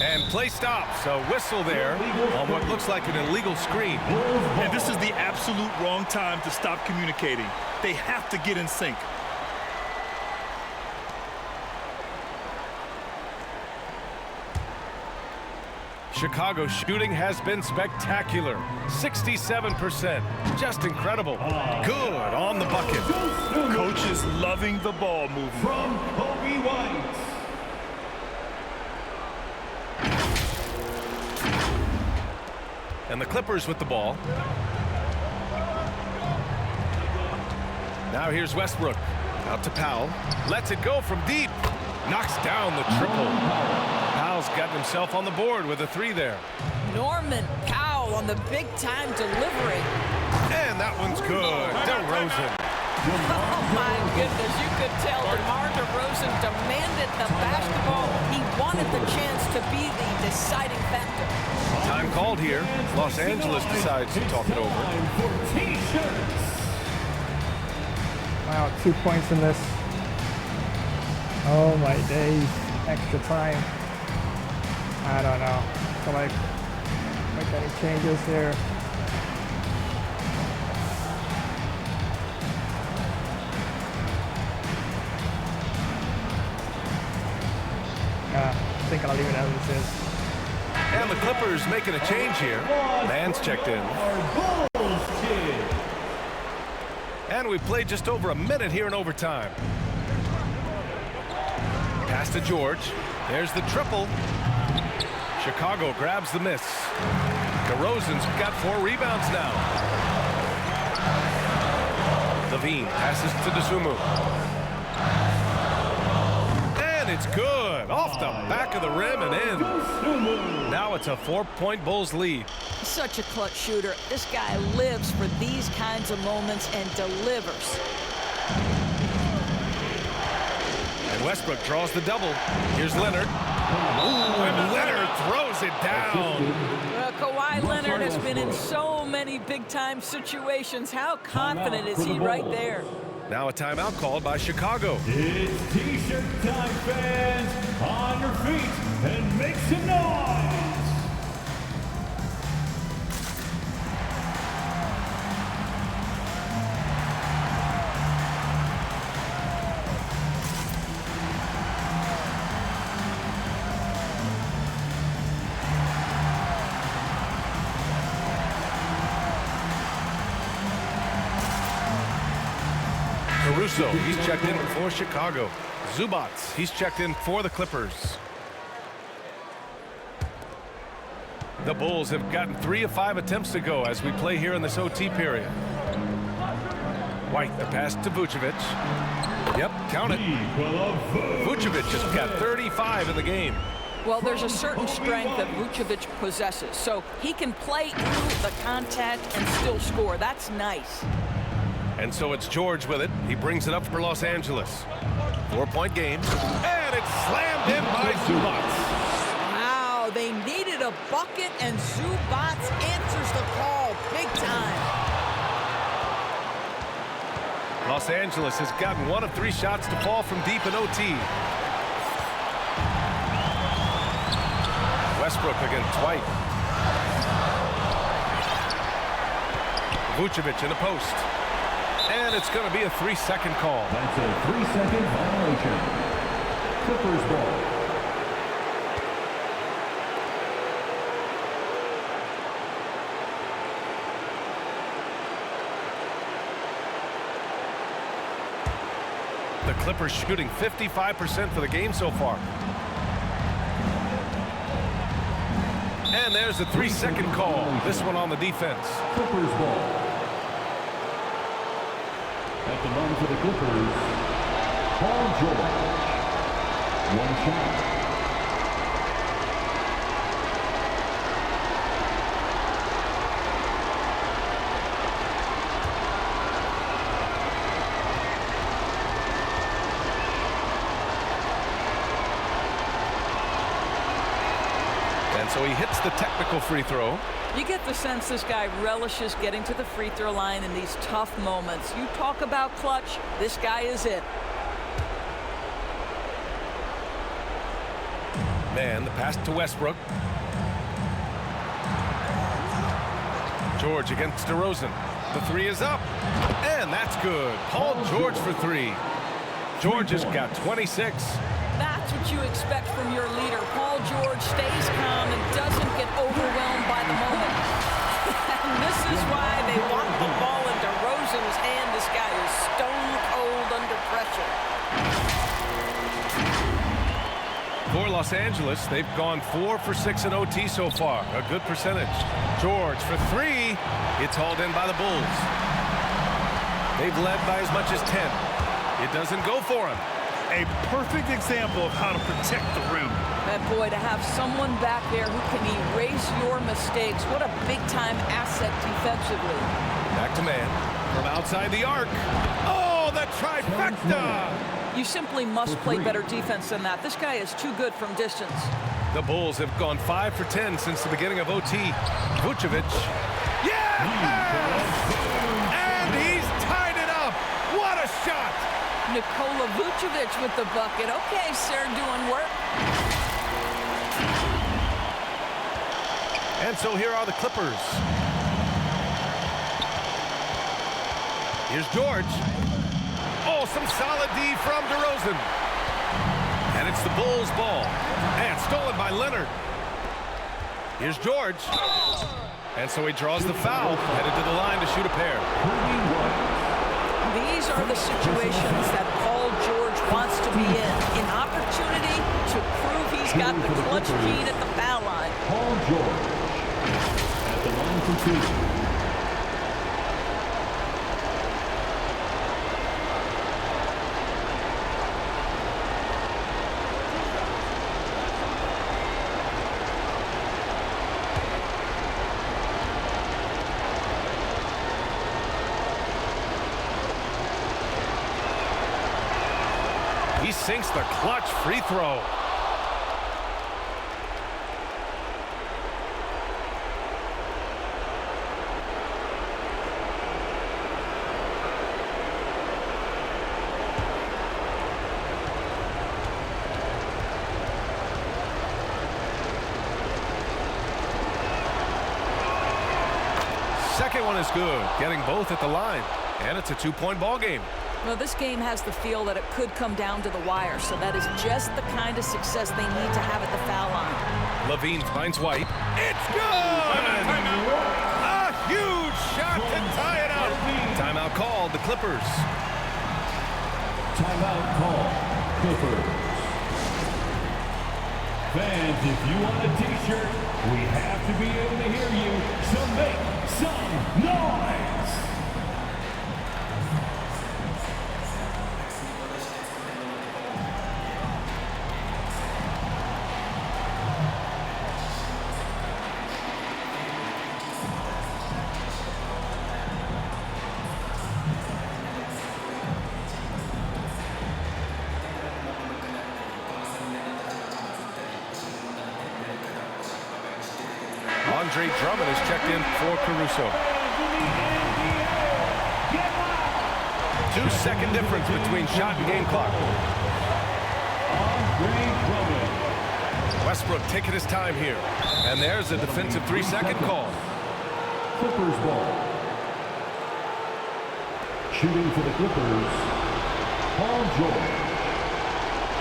And play stops. A whistle there on what looks like an illegal screen. And this is the absolute wrong time to stop communicating. They have to get in sync. Chicago's shooting has been spectacular. 67%. Just incredible. Good on the bucket. Coach is loving the ball movement. From Kobe White. And the Clippers with the ball. Now here's Westbrook. Out to Powell. Lets it go from deep. Knocks down the triple. Powell's gotten himself on the board with a three there. Norman Powell on the big-time delivery. And that one's good. DeRozan. Oh, my goodness. You could tell DeMar DeRozan demanded the basketball. He wanted the chance to be the deciding factor. Time called here. Los Angeles decides to talk it over. Wow, 2 points in this. Oh my days. Extra time. I don't know. Can I make any changes here? I think I'll leave it as it is. And the Clippers making a change here. Man's checked in. And we played just over a minute here in overtime. Pass to George. There's the triple. Chicago grabs the miss. DeRozan's got 4 rebounds now. LaVine passes to Dosunmu. And it's good. Off the back of the rim and in. Now it's a 4-point Bulls lead. Such a clutch shooter. This guy lives for these kinds of moments and delivers. And Westbrook draws the double. Here's Leonard. Ooh, and Leonard throws it down. Well, Kawhi Leonard has been in so many big-time situations. How confident is he right there? Now a timeout called by Chicago. It's T-shirt time, fans. On your feet and make some noise. Caruso, he's checked in for Chicago. Zubac, he's checked in for the Clippers. The Bulls have gotten 3 of 5 attempts to go as we play here in this OT period. White, the pass to Vucevic. Yep, count it. Vucevic has got 35 in the game. Well, there's a certain strength that Vucevic possesses, so he can play through the contact and still score. That's nice. And so it's George with it. He brings it up for Los Angeles. 4-point game. And it's slammed in by Zubac. Wow, they needed a bucket, and Zubac answers the call big time. Los Angeles has gotten 1 of 3 shots to fall from deep in OT. Westbrook against White. Vucevic in the post. And it's going to be a 3-second call. That's a 3-second violation. Clippers ball. The Clippers shooting 55% for the game so far. And there's a 3-second call. This one on the defense. Clippers ball. At the line for the Clippers, Paul George. One shot. And so he hits the technical free throw. You get the sense this guy relishes getting to the free throw line in these tough moments. You talk about clutch, this guy is it. Man, the pass to Westbrook. George against DeRozan. The three is up. And that's good. Paul George for three. George has got 26. That's what you expect from your leader. Paul George stays calm and doesn't get overwhelmed by the moment. And this is why they want the ball in DeRozan's hand. This guy is stone cold under pressure. For Los Angeles, they've gone 4 for 6 in OT so far. A good percentage. George for three. It's hauled in by the Bulls. They've led by as much as 10. It doesn't go for him. A perfect example of how to protect the rim. And boy, to have someone back there who can erase your mistakes, what a big-time asset defensively. Back to man from outside the arc. Oh, the trifecta! You simply must play better defense than that. This guy is too good from distance. The Bulls have gone 5 for 10 since the beginning of OT. Vucevic. Yeah! And he's tied it up. What a shot! Nikola Vucevic with the bucket. Okay, sir, doing work. And so here are the Clippers. Here's George. Oh, some solid D from DeRozan. And it's the Bulls' ball. And stolen by Leonard. Here's George. And so he draws the foul, headed to the line to shoot a pair. These are the situations that Paul George wants to be in. An opportunity to prove he's got the clutch gene at the foul line. Paul George at the line for two. He sinks the clutch free throw. Second one is good, getting both at the line. And it's a two-point ball game. Well, this game has the feel that it could come down to the wire, so that is just the kind of success they need to have at the foul line. Levine finds White. It's good! A huge shot to tie it up. Timeout called, the Clippers. Timeout called, Clippers. Fans, if you want a t-shirt, we have to be able to hear you, so make some noise! Andre Drummond is checked in for Caruso. 2-second difference between shot and game clock. Westbrook taking his time here. And there's a defensive 3-second call. Clippers ball. Shooting for the Clippers, Paul George.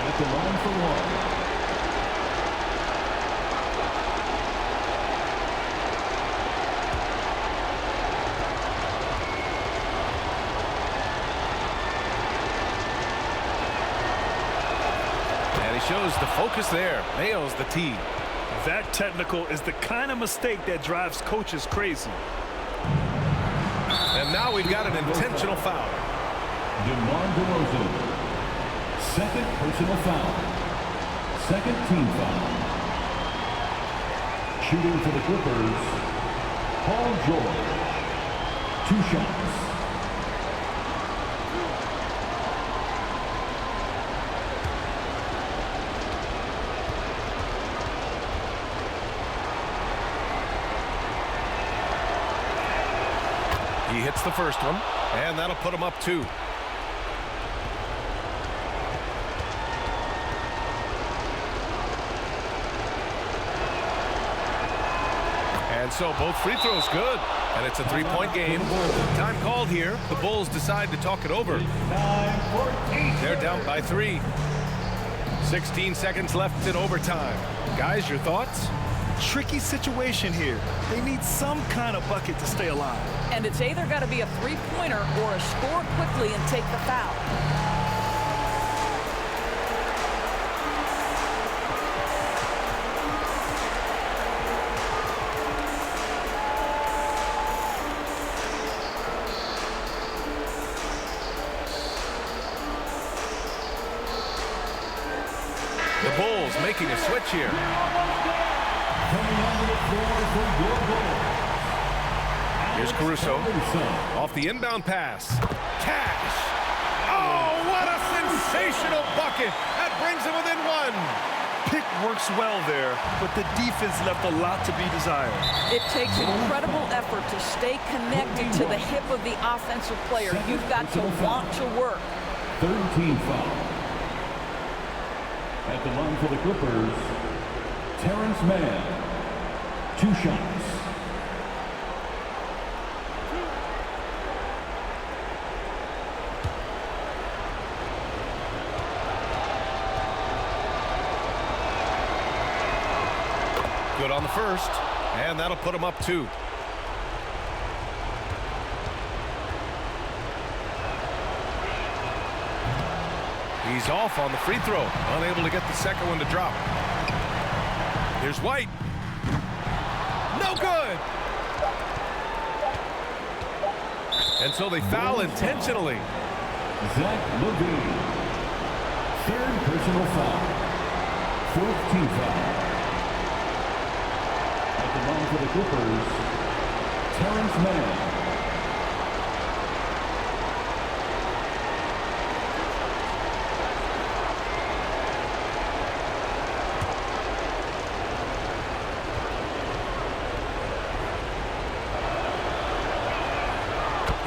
At the line for one. Shows the focus there. Nails the tee. That technical is the kind of mistake that drives coaches crazy. And now we've got an intentional foul. DeMar DeRozan. Second personal foul. Second team foul. Shooting for the Clippers, Paul George. 2 shots. He hits the first one, and that'll put him up 2. And so both free throws good, and it's a 3-point game. Time called here. The Bulls decide to talk it over. They're down by 3. 16 seconds left in overtime. Guys, your thoughts? Tricky situation here. They need some kind of bucket to stay alive. And it's either got to be a three-pointer or a score quickly and take the foul. The Bulls making a switch here. Here's Caruso. Off the inbound pass. Cash. Oh, what a sensational bucket. That brings him within 1. Pick works well there, but the defense left a lot to be desired. It takes incredible effort to stay connected to the hip of the offensive player. You've got to want to work. Third team foul. At the line for the Clippers, Terrence Mann. 2 shots. Good on the first, and that'll put him up 2. He's off on the free throw, unable to get the second one to drop. Here's White. No good! And so they foul intentionally. Zach LaVine. Third personal foul. Fourth team foul. At the line for the Clippers, Terrence Mann.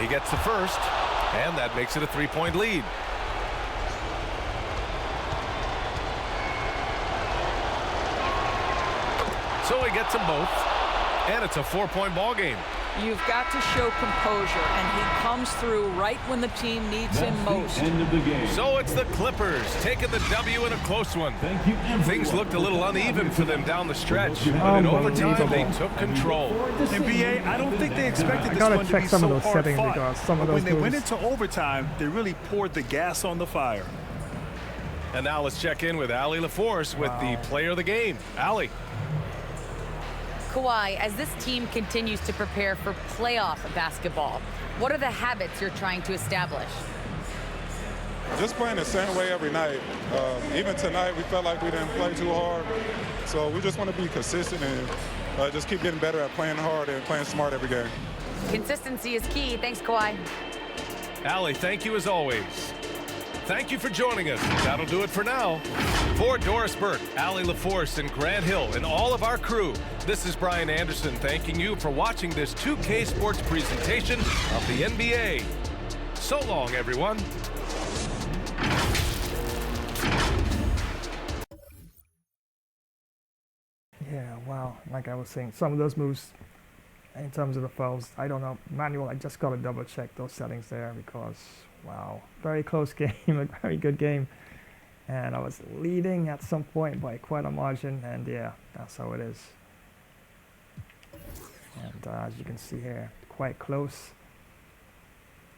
He gets the first, and that makes it a 3-point lead. So he gets them both, and it's a 4-point ball game. You've got to show composure, and he comes through right when the team needs him most. End of the game. So it's the Clippers taking the W in a close one. Thank you. Things looked a little uneven for them down the stretch, but in overtime they took control. NBA, I don't think they expected this gotta one to check be some of so those hard settings fought. because some of But when those they went moves- into overtime, they really poured the gas on the fire. And now let's check in with Allie LaForce with the player of the game. Allie. Kawhi, as this team continues to prepare for playoff basketball, what are the habits you're trying to establish? Just playing the same way every night. Even tonight, we felt like we didn't play too hard. So we just want to be consistent and just keep getting better at playing hard and playing smart every game. Consistency is key. Thanks, Kawhi. Allie, thank you as always. Thank you for joining us. That'll do it for now. For Doris Burke, Allie LaForce, and Grant Hill, and all of our crew, this is Brian Anderson thanking you for watching this 2K Sports presentation of the NBA. So long, everyone. Yeah, wow. Like I was saying, some of those moves, in terms of the fouls, I don't know. Manual, I just got to double check those settings there because, wow, very close game, a very good game. And I was leading at some point by quite a margin, and yeah, that's how it is. And as you can see here, quite close.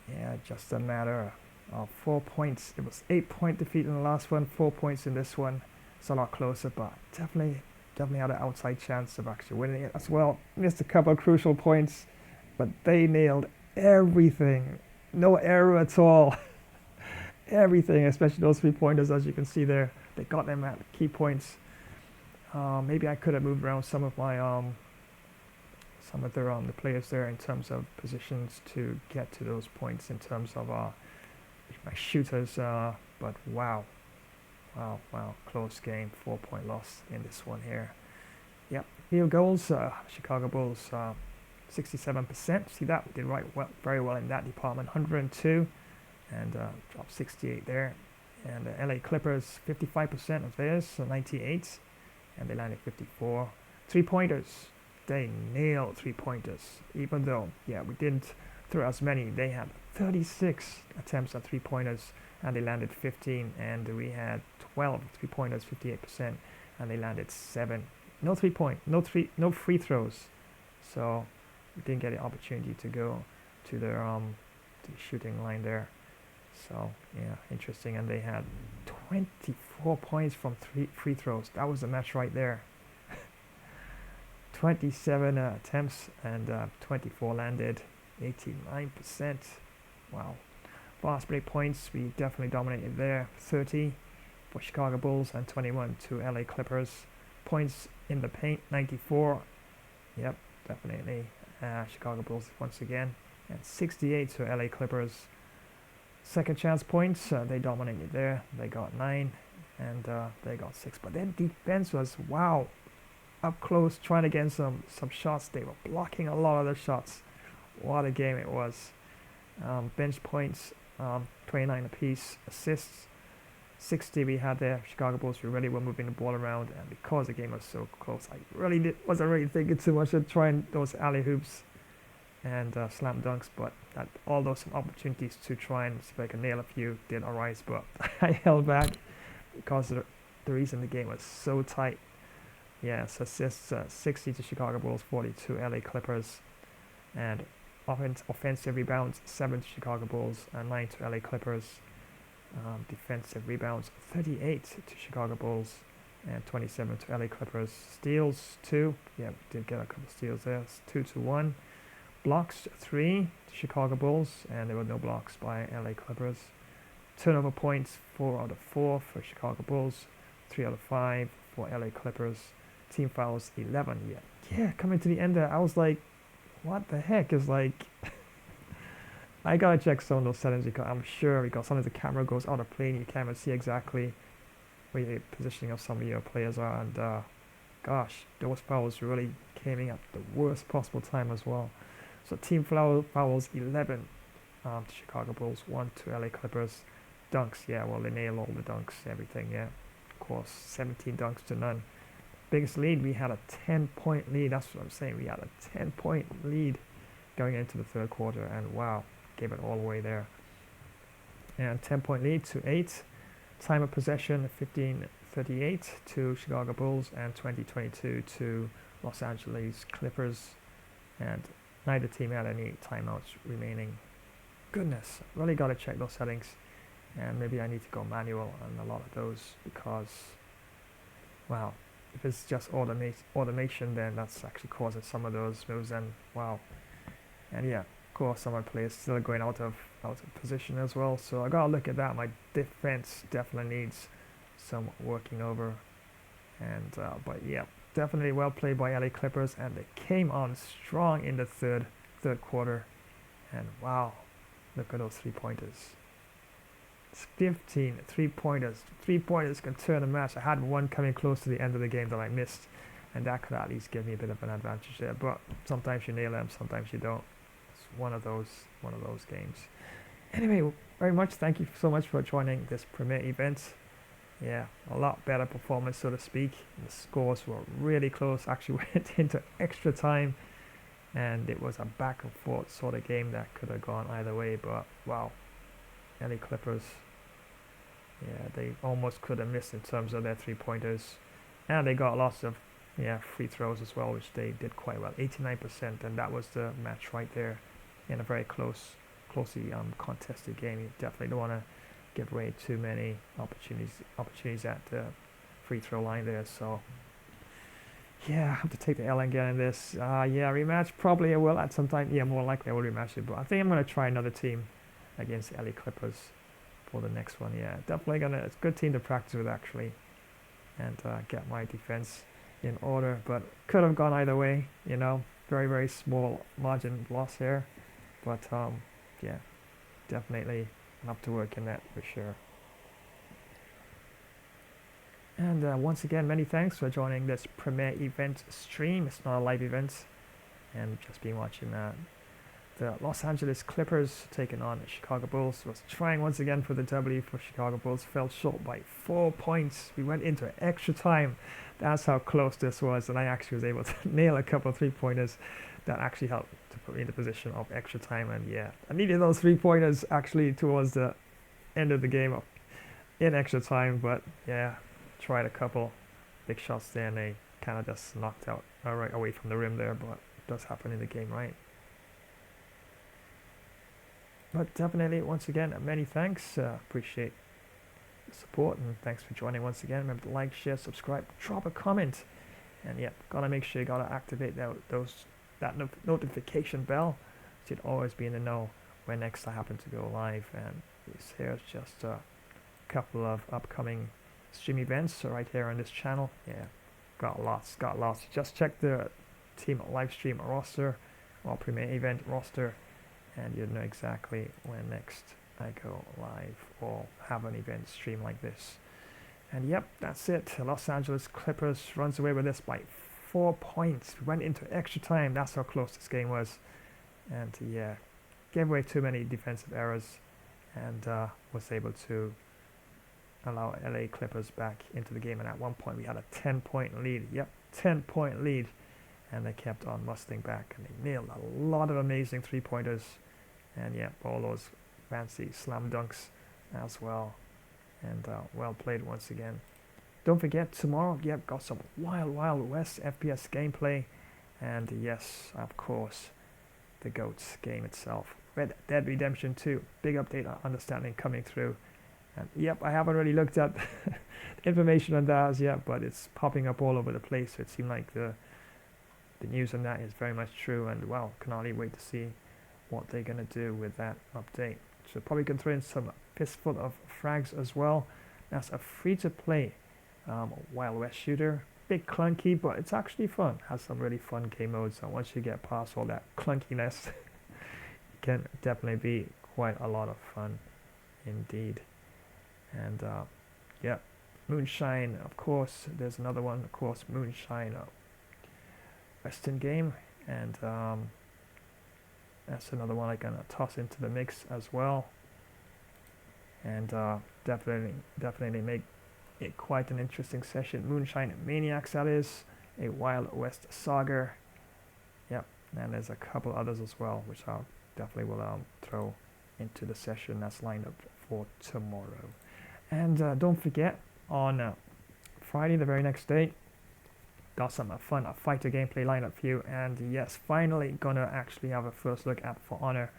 Yeah, just a matter of 4 points. It was 8-point defeat in the last one, 4 points in this one. It's a lot closer, but definitely definitely had an outside chance of actually winning it as well. Missed a couple of crucial points, but they nailed everything. No error at all. Everything, especially those 3-pointers, as you can see there. They got them at key points. Maybe I could have moved around some of my the players there in terms of positions to get to those points in terms of my shooters. But wow, close game, 4-point loss in this one here. Yep, field goals. Chicago Bulls 67%. See that did very well in that department. 102 and dropped 68 there. And the LA Clippers 55% of theirs, so 98, and they landed 54. 3-pointers. They nailed 3-pointers, even though, yeah, we didn't throw as many. They had 36 attempts at 3-pointers, and they landed 15, and we had 12 3-pointers, 58%, and they landed 7. No no free throws, so we didn't get the opportunity to go to the shooting line there. So yeah, interesting, and they had 24 points from free throws. That was the match right there. 27 attempts and 24 landed, 89%. Wow. Fast break points, we definitely dominated there. 30 for Chicago Bulls and 21 to LA Clippers. Points in the paint, 94. Yep, definitely Chicago Bulls once again. And 68 to LA Clippers. Second chance points, they dominated there. They got 9 and they got 6. But their defense was, wow, up close trying to get some shots. They were blocking a lot of their shots. What a game it was. Bench points, 29 apiece. Assists, 60 we had there. Chicago Bulls really were moving the ball around, and because the game was so close, I wasn't really thinking too much of trying those alley hoops and slam dunks, but all those opportunities to try and see if I can nail a few did arise, but I held back because of the reason the game was so tight. Yes, assists 60 to Chicago Bulls, 40 to LA Clippers, and offensive rebounds 7 to Chicago Bulls and 9 to LA Clippers. Defensive rebounds 38 to Chicago Bulls and 27 to LA Clippers. Steals 2, yeah, we did get a couple of steals there. It's 2 to 1. Blocks 3 to Chicago Bulls, and there were no blocks by LA Clippers. Turnover points 4 out of 4 for Chicago Bulls, 3 out of 5 for LA Clippers. Team fouls 11. Yeah, coming to the end there, I was like, what the heck is like. I gotta check some of those settings because I'm sure, because sometimes the camera goes out of plane, you can't even see exactly where the positioning of some of your players are, and gosh, those fouls really came in at the worst possible time as well. So team fouls 11 to Chicago Bulls, 1 to LA Clippers. Dunks, yeah, well, they nailed all the dunks, everything, yeah. Of course, 17 dunks to none. Biggest lead, we had a 10-point lead. That's what I'm saying. We had a 10-point lead going into the third quarter, and wow, gave it all away there. And 10-point lead to 8. Time of possession 15:38 to Chicago Bulls and 20:22 to Los Angeles Clippers. And neither team had any timeouts remaining. Goodness, really got to check those settings, and maybe I need to go manual on a lot of those because, wow. If it's just automation, then that's actually causing some of those moves, and wow. And yeah, of course, some of my players still going out of position as well. So I gotta look at that. My defense definitely needs some working over. And but yeah, definitely well played by LA Clippers, and they came on strong in the third quarter. And wow, look at those 3-pointers. 15 3-pointers. 3-pointers can turn a match. I had one coming close to the end of the game that I missed, and that could at least give me a bit of an advantage there. But sometimes you nail them, sometimes you don't. It's one of those games. Anyway, very much thank you so much for joining this premiere event. Yeah, a lot better performance, so to speak. The scores were really close. Actually went into extra time, and it was a back and forth sort of game that could have gone either way. But wow. LA Clippers, yeah, they almost could have missed in terms of their 3-pointers, and they got lots of free throws as well, which they did quite well, 89%, and that was the match right there in a very closely contested game. You definitely don't want to give away too many opportunities at the free throw line there. So Yeah, I have to take the L again in this. Yeah, rematch. Probably I will at some time. Yeah, more likely I will rematch it. But I think I'm going to try another team against the LA Clippers for the next one. Yeah, definitely going to. It's a good team to practice with, actually. And get my defense in order. But could have gone either way, you know. Very, very small margin loss here. But yeah, definitely enough to work in that for sure. And once again, many thanks for joining this premiere event stream. It's not a live event, and just been watching the Los Angeles Clippers taking on the Chicago Bulls. Was trying once again for the W for Chicago Bulls. Fell short by 4 points. We went into extra time. That's how close this was, and I actually was able to nail a couple of 3-pointers that actually helped to put me in the position of extra time. And yeah, I needed those 3-pointers actually towards the end of the game in extra time, but yeah. Tried a couple big shots there, and they kind of just knocked out right away from the rim there, but it does happen in the game, right? But definitely, once again, many thanks. Appreciate the support, and thanks for joining once again. Remember to like, share, subscribe, drop a comment, and yeah, gotta make sure you gotta activate that notification bell, so you'd always be in the know when next I happen to go live. And this here is just a couple of upcoming stream events right here on this channel. Yeah, got lots. Just check the team live stream roster or premiere event roster, and you'll know exactly when next I go live or have an event stream like this. And yep, that's it. Los Angeles Clippers runs away with this by 4 points. We went into extra time. That's how close this game was. And yeah, gave away too many defensive errors, and was able to allow LA Clippers back into the game. And at one point we had a 10-point lead. Yep, 10-point lead, and they kept on muscling back, and they nailed a lot of amazing 3-pointers, and yeah, all those fancy slam dunks as well. And well played once again. Don't forget, tomorrow, yep, got some Wild West FPS gameplay, and yes, of course, the GOATS game itself. Red Dead Redemption 2, big update on understanding coming through. And yep, I haven't really looked at information on that as yet, but it's popping up all over the place. So it seemed like the news on that is very much true, and well, can hardly wait to see what they're gonna do with that update. So probably can throw in some fistful of frags as well. That's a free-to-play Wild West shooter. Bit clunky, but it's actually fun. Has some really fun game modes. So once you get past all that clunkiness, it can definitely be quite a lot of fun indeed. And yeah, Moonshine, of course. There's another one, of course, Moonshine Western game, and that's another one I'm gonna toss into the mix as well. And definitely make it quite an interesting session. Moonshine Maniacs, that is a Wild West saga. Yep, and there's a couple others as well, which I definitely will throw into the session that's lined up for tomorrow. And don't forget, on Friday, the very next day, got some fun fighter gameplay lined up for you. And yes, finally gonna actually have a first look at For Honor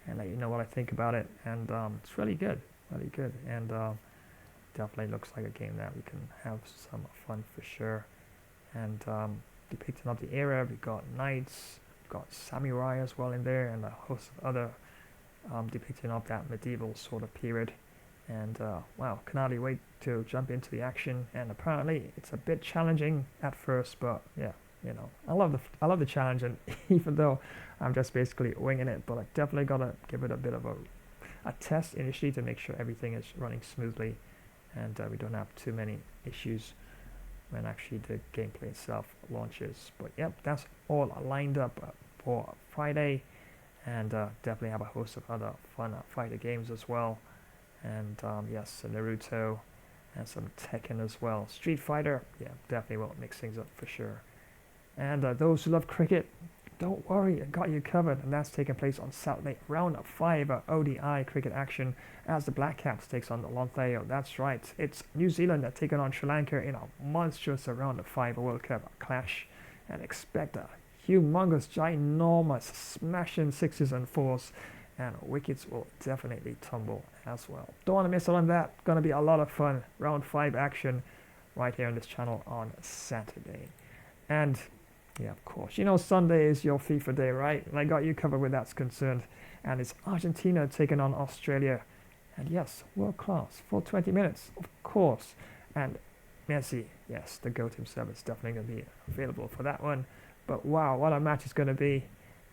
and let you know what I think about it. And it's really good, and definitely looks like a game that we can have some fun for sure. And depicting of the era, we got knights, got samurai as well in there, and a host of other depicting of that medieval sort of period. And wow, can hardly wait to jump into the action. And apparently it's a bit challenging at first, but yeah, you know, I love the challenge, and even though I'm just basically winging it, but I definitely gotta give it a bit of a test initially to make sure everything is running smoothly, and we don't have too many issues when actually the gameplay itself launches. But yep, that's all lined up for Friday, and definitely have a host of other fun fighter games as well. And yes, Naruto and some Tekken as well. Street Fighter, yeah, definitely will mix things up for sure. And those who love cricket, don't worry, I got you covered. And that's taking place on Saturday, round 5 ODI cricket action as the Black Caps takes on the Longthayo. That's right, it's New Zealand that taking on Sri Lanka in a monstrous round 5 World Cup clash. And expect a humongous, ginormous smashing 6s and 4s. And wickets will definitely tumble as well. Don't want to miss out on that. Gonna be a lot of fun. Round 5 action right here on this channel on Saturday. And yeah, of course, you know Sunday is your FIFA day, right? And I got you covered where that's concerned. And it's Argentina taking on Australia. And yes, world class for 20 minutes, of course. And Messi, yes, the GOAT himself is definitely going to be available for that one. But wow, what a match it's going to be.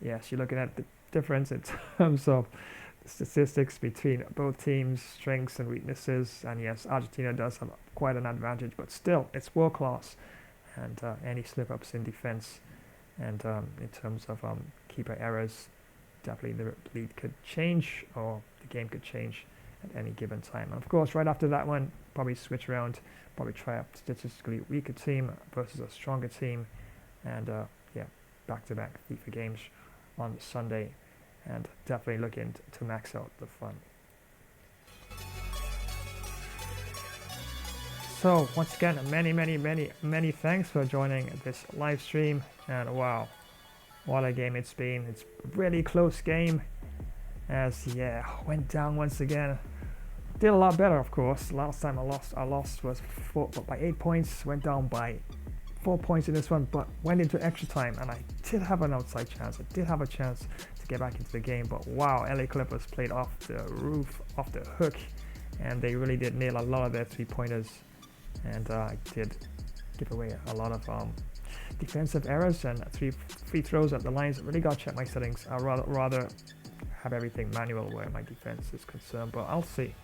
Yes, you're looking at the difference in terms of statistics between both teams, strengths and weaknesses. And yes, Argentina does have quite an advantage, but still, it's world class. And any slip-ups in defense and in terms of keeper errors, definitely the lead could change or the game could change at any given time. And of course, right after that one, probably switch around, probably try a statistically weaker team versus a stronger team, and yeah, back-to-back FIFA games on Sunday, and definitely looking to max out the fun. So once again, many thanks for joining this live stream, and wow, what a game it's been. It's a really close game, as yeah, went down once again. Did a lot better, of course. Last time I lost was by 8 points, went down by 4 points in this one, but went into extra time, and I did have an outside chance. I did have a chance to get back into the game, but wow, LA Clippers played off the roof, off the hook, and they really did nail a lot of their three-pointers. And I did give away a lot of defensive errors and three free throws at the lines. Really got to check my settings. I'd rather have everything manual where my defense is concerned, but I'll see.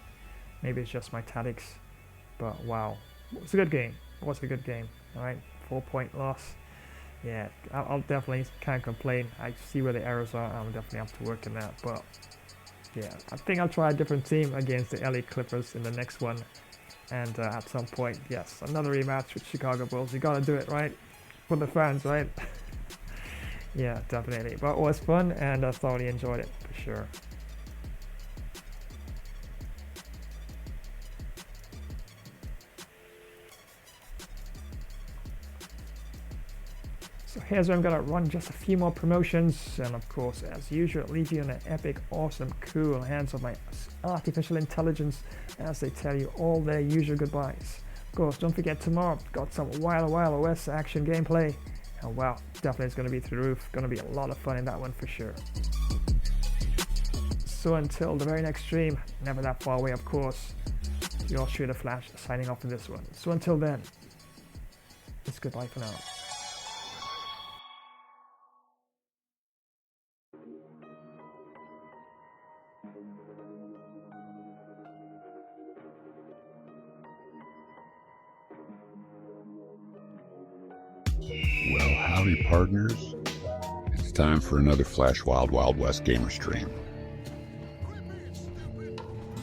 Maybe it's just my tactics, but wow, it was a good game. It was a good game. All right, 4-point loss. Yeah, I'll definitely can't complain. I see where the errors are. I'll definitely have to work on that, but yeah, I think I'll try a different team against the LA Clippers in the next one. And at some point, yes, another rematch with Chicago Bulls. You gotta do it, right? For the fans, right? Yeah, definitely. But it was fun, and I thoroughly enjoyed it, for sure. So here's where I'm gonna run just a few more promotions, and of course, as usual, leave you in an epic, awesome, cool hands of my artificial intelligence as they tell you all their usual goodbyes. Of course, don't forget tomorrow, got some Wild West action gameplay, and wow, definitely it's gonna be through the roof. Gonna be a lot of fun in that one for sure. So until the very next stream, never that far away, of course, you're Shooter Flash signing off in this one. So until then, it's goodbye for now. Well, howdy partners. It's time for another Flash Wild West gamer stream.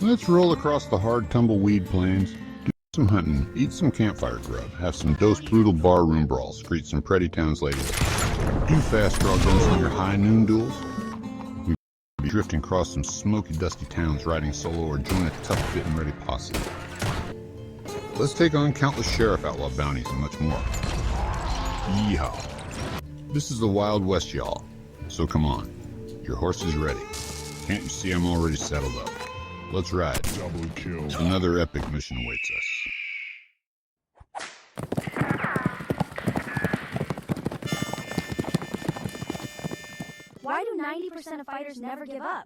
Let's roll across the hard tumbleweed plains, do some hunting, eat some campfire grub, have some Dos Brutal barroom brawls, greet some pretty towns ladies, do fast draw guns on your high noon duels. We'll be drifting across some smoky dusty towns riding solo or join a tough fit and ready posse. Let's take on countless sheriff outlaw bounties and much more. Yeehaw. This is the Wild West, y'all. So come on. Your horse is ready. Can't you see I'm already settled up? Let's ride. Double kill. Another epic mission awaits us. Why do 90% of fighters never give up?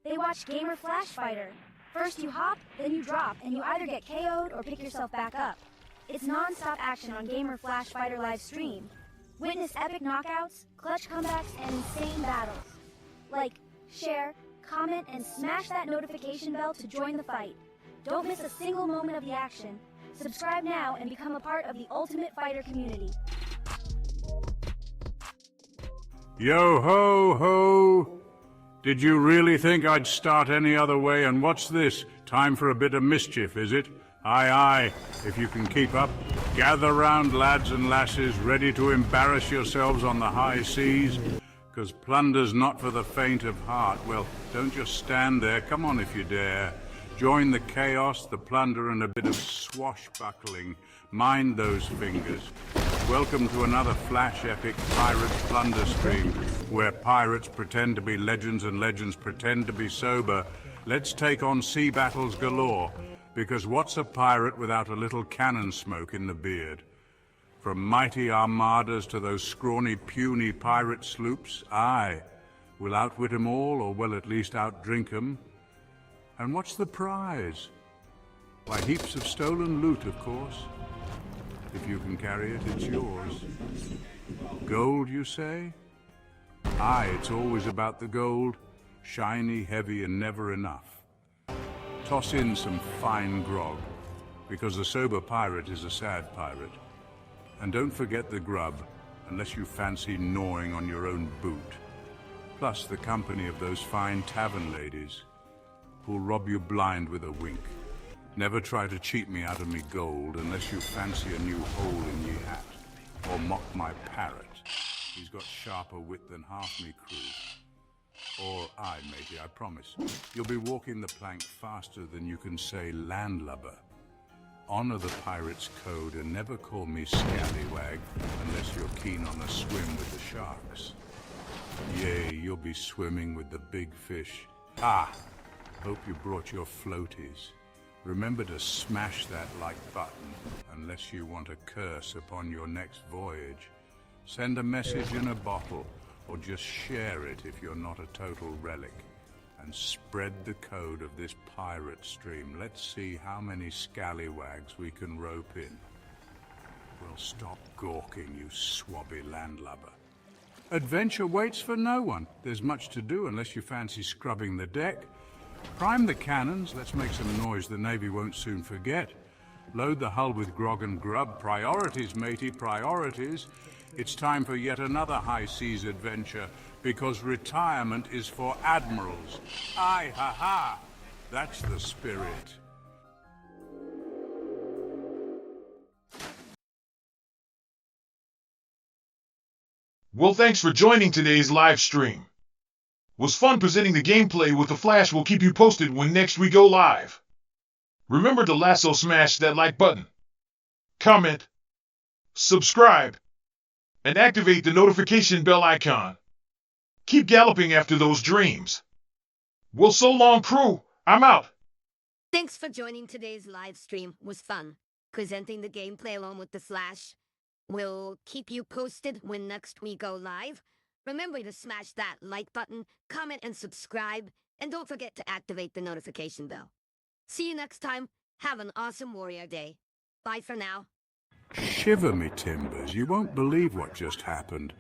They watch Gamer Flash Fighter. First you hop, then you drop, and you either get KO'd or pick yourself back up. It's non-stop action on Gamer Flash Fighter live stream. Witness epic knockouts, clutch comebacks, and insane battles. Like, share, comment, and smash that notification bell to join the fight. Don't miss a single moment of the action. Subscribe now and become a part of the Ultimate Fighter community. Yo ho ho! Did you really think I'd start any other way? And what's this? Time for a bit of mischief, is it? Aye, aye, if you can keep up. Gather round, lads and lasses, ready to embarrass yourselves on the high seas. 'Cause plunder's not for the faint of heart. Well, don't just stand there, come on if you dare. Join the chaos, the plunder, and a bit of swashbuckling. Mind those fingers. Welcome to another Flash Epic Pirates Plunder stream, where pirates pretend to be legends and legends pretend to be sober. Let's take on sea battles galore. Because what's a pirate without a little cannon smoke in the beard? From mighty armadas to those scrawny, puny pirate sloops, I will outwit 'em all, or will at least outdrink 'em. And what's the prize? Why, heaps of stolen loot, of course. If you can carry it, it's yours. Gold, you say? Aye, it's always about the gold. Shiny, heavy, and never enough. Toss in some fine grog, because a sober pirate is a sad pirate. And don't forget the grub, unless you fancy gnawing on your own boot. Plus the company of those fine tavern ladies, who'll rob you blind with a wink. Never try to cheat me out of me gold, unless you fancy a new hole in ye hat, or mock my parrot. He's got sharper wit than half me crew. Or I, matey, I promise. You'll be walking the plank faster than you can say landlubber. Honor the pirate's code and never call me scallywag unless you're keen on a swim with the sharks. Yea, you'll be swimming with the big fish. Ah! Hope you brought your floaties. Remember to smash that like button unless you want a curse upon your next voyage. Send a message in a bottle, or just share it if you're not a total relic. And spread the code of this pirate stream. Let's see how many scallywags we can rope in. Well, stop gawking, you swabby landlubber. Adventure waits for no one. There's much to do unless you fancy scrubbing the deck. Prime the cannons, let's make some noise the Navy won't soon forget. Load the hull with grog and grub. Priorities, matey, priorities. It's time for yet another high seas adventure, because retirement is for admirals. Aye, ha ha! That's the spirit. Well, thanks for joining today's live stream. Was fun presenting the gameplay with the Flash. Will keep you posted when next we go live. Remember to lasso smash that like button, comment, subscribe, and activate the notification bell icon. Keep galloping after those dreams. Well, so long, crew. I'm out. Thanks for joining today's live stream. Was fun presenting the gameplay along with the Flash. We'll keep you posted when next we go live. Remember to smash that like button, comment, and subscribe. And don't forget to activate the notification bell. See you next time. Have an awesome Warrior Day. Bye for now. Shiver me timbers, you won't believe what just happened.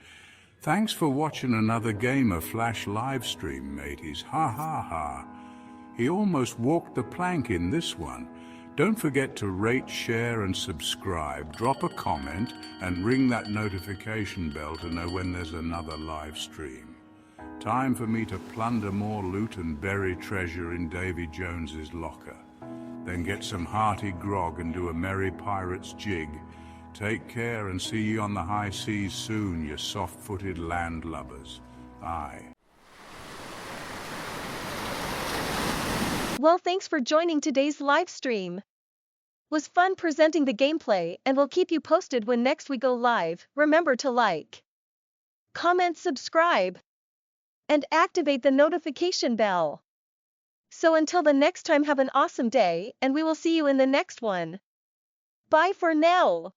Thanks for watching another game of Flash livestream, mateys. Ha ha ha. He almost walked the plank in this one. Don't forget to rate, share, and subscribe. Drop a comment and ring that notification bell to know when there's another live stream. Time for me to plunder more loot and bury treasure in Davy Jones's locker. Then get some hearty grog and do a merry pirate's jig. Take care and see ye on the high seas soon, you soft-footed landlubbers. Aye. Well, thanks for joining today's live stream. Was fun presenting the gameplay, and we'll keep you posted when next we go live. Remember to like, comment, subscribe, and activate the notification bell. So until the next time, have an awesome day, and we will see you in the next one. Bye for now.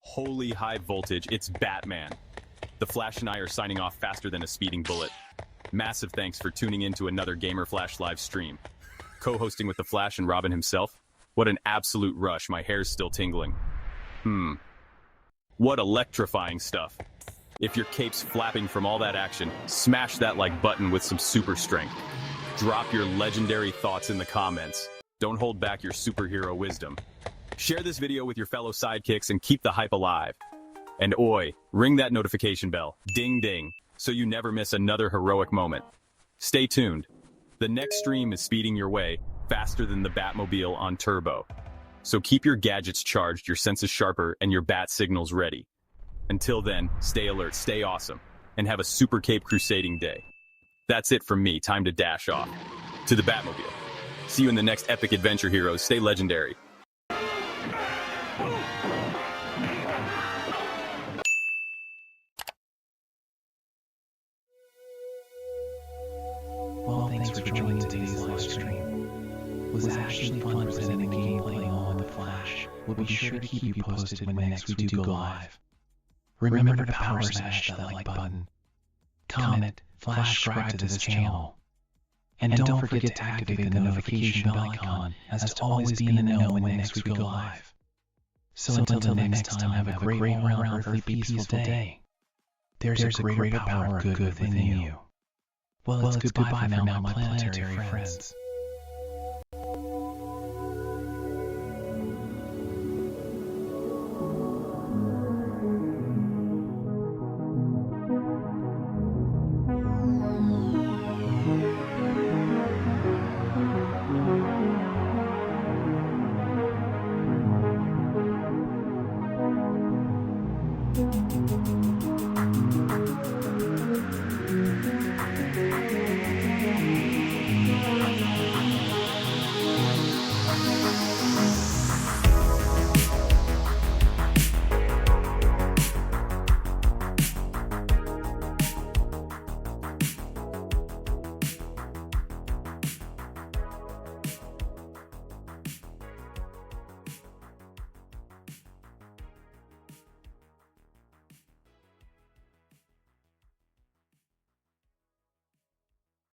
Holy high voltage, it's Batman. The Flash and I are signing off faster than a speeding bullet. Massive thanks for tuning in to another Gamer Flash live stream. Co-hosting with the Flash and Robin himself? What an absolute rush, my hair's still tingling. What electrifying stuff. If your cape's flapping from all that action, smash that like button with some super strength. Drop your legendary thoughts in the comments. Don't hold back your superhero wisdom. Share this video with your fellow sidekicks and keep the hype alive. And oi, ring that notification bell, ding ding, so you never miss another heroic moment. Stay tuned. The next stream is speeding your way faster than the Batmobile on turbo. So keep your gadgets charged, your senses sharper, and your bat signals ready. Until then, stay alert, stay awesome, and have a super cape crusading day. That's it from me, time to dash off. To the Batmobile. See you in the next epic adventure, heroes. Stay legendary. Well, thanks for joining today's live stream. It was actually fun presenting the gameplay on the Flash. We'll be sure to keep you posted when next we do go live. Remember to power smash that like button. Comment, flash subscribe to this channel. And don't forget to activate the notification bell icon as to always be in the know when next we go live. So until the next time, have a great all-around earthly peaceful day. There's a greater power of good within you. Well, it's goodbye for now, my planetary friends.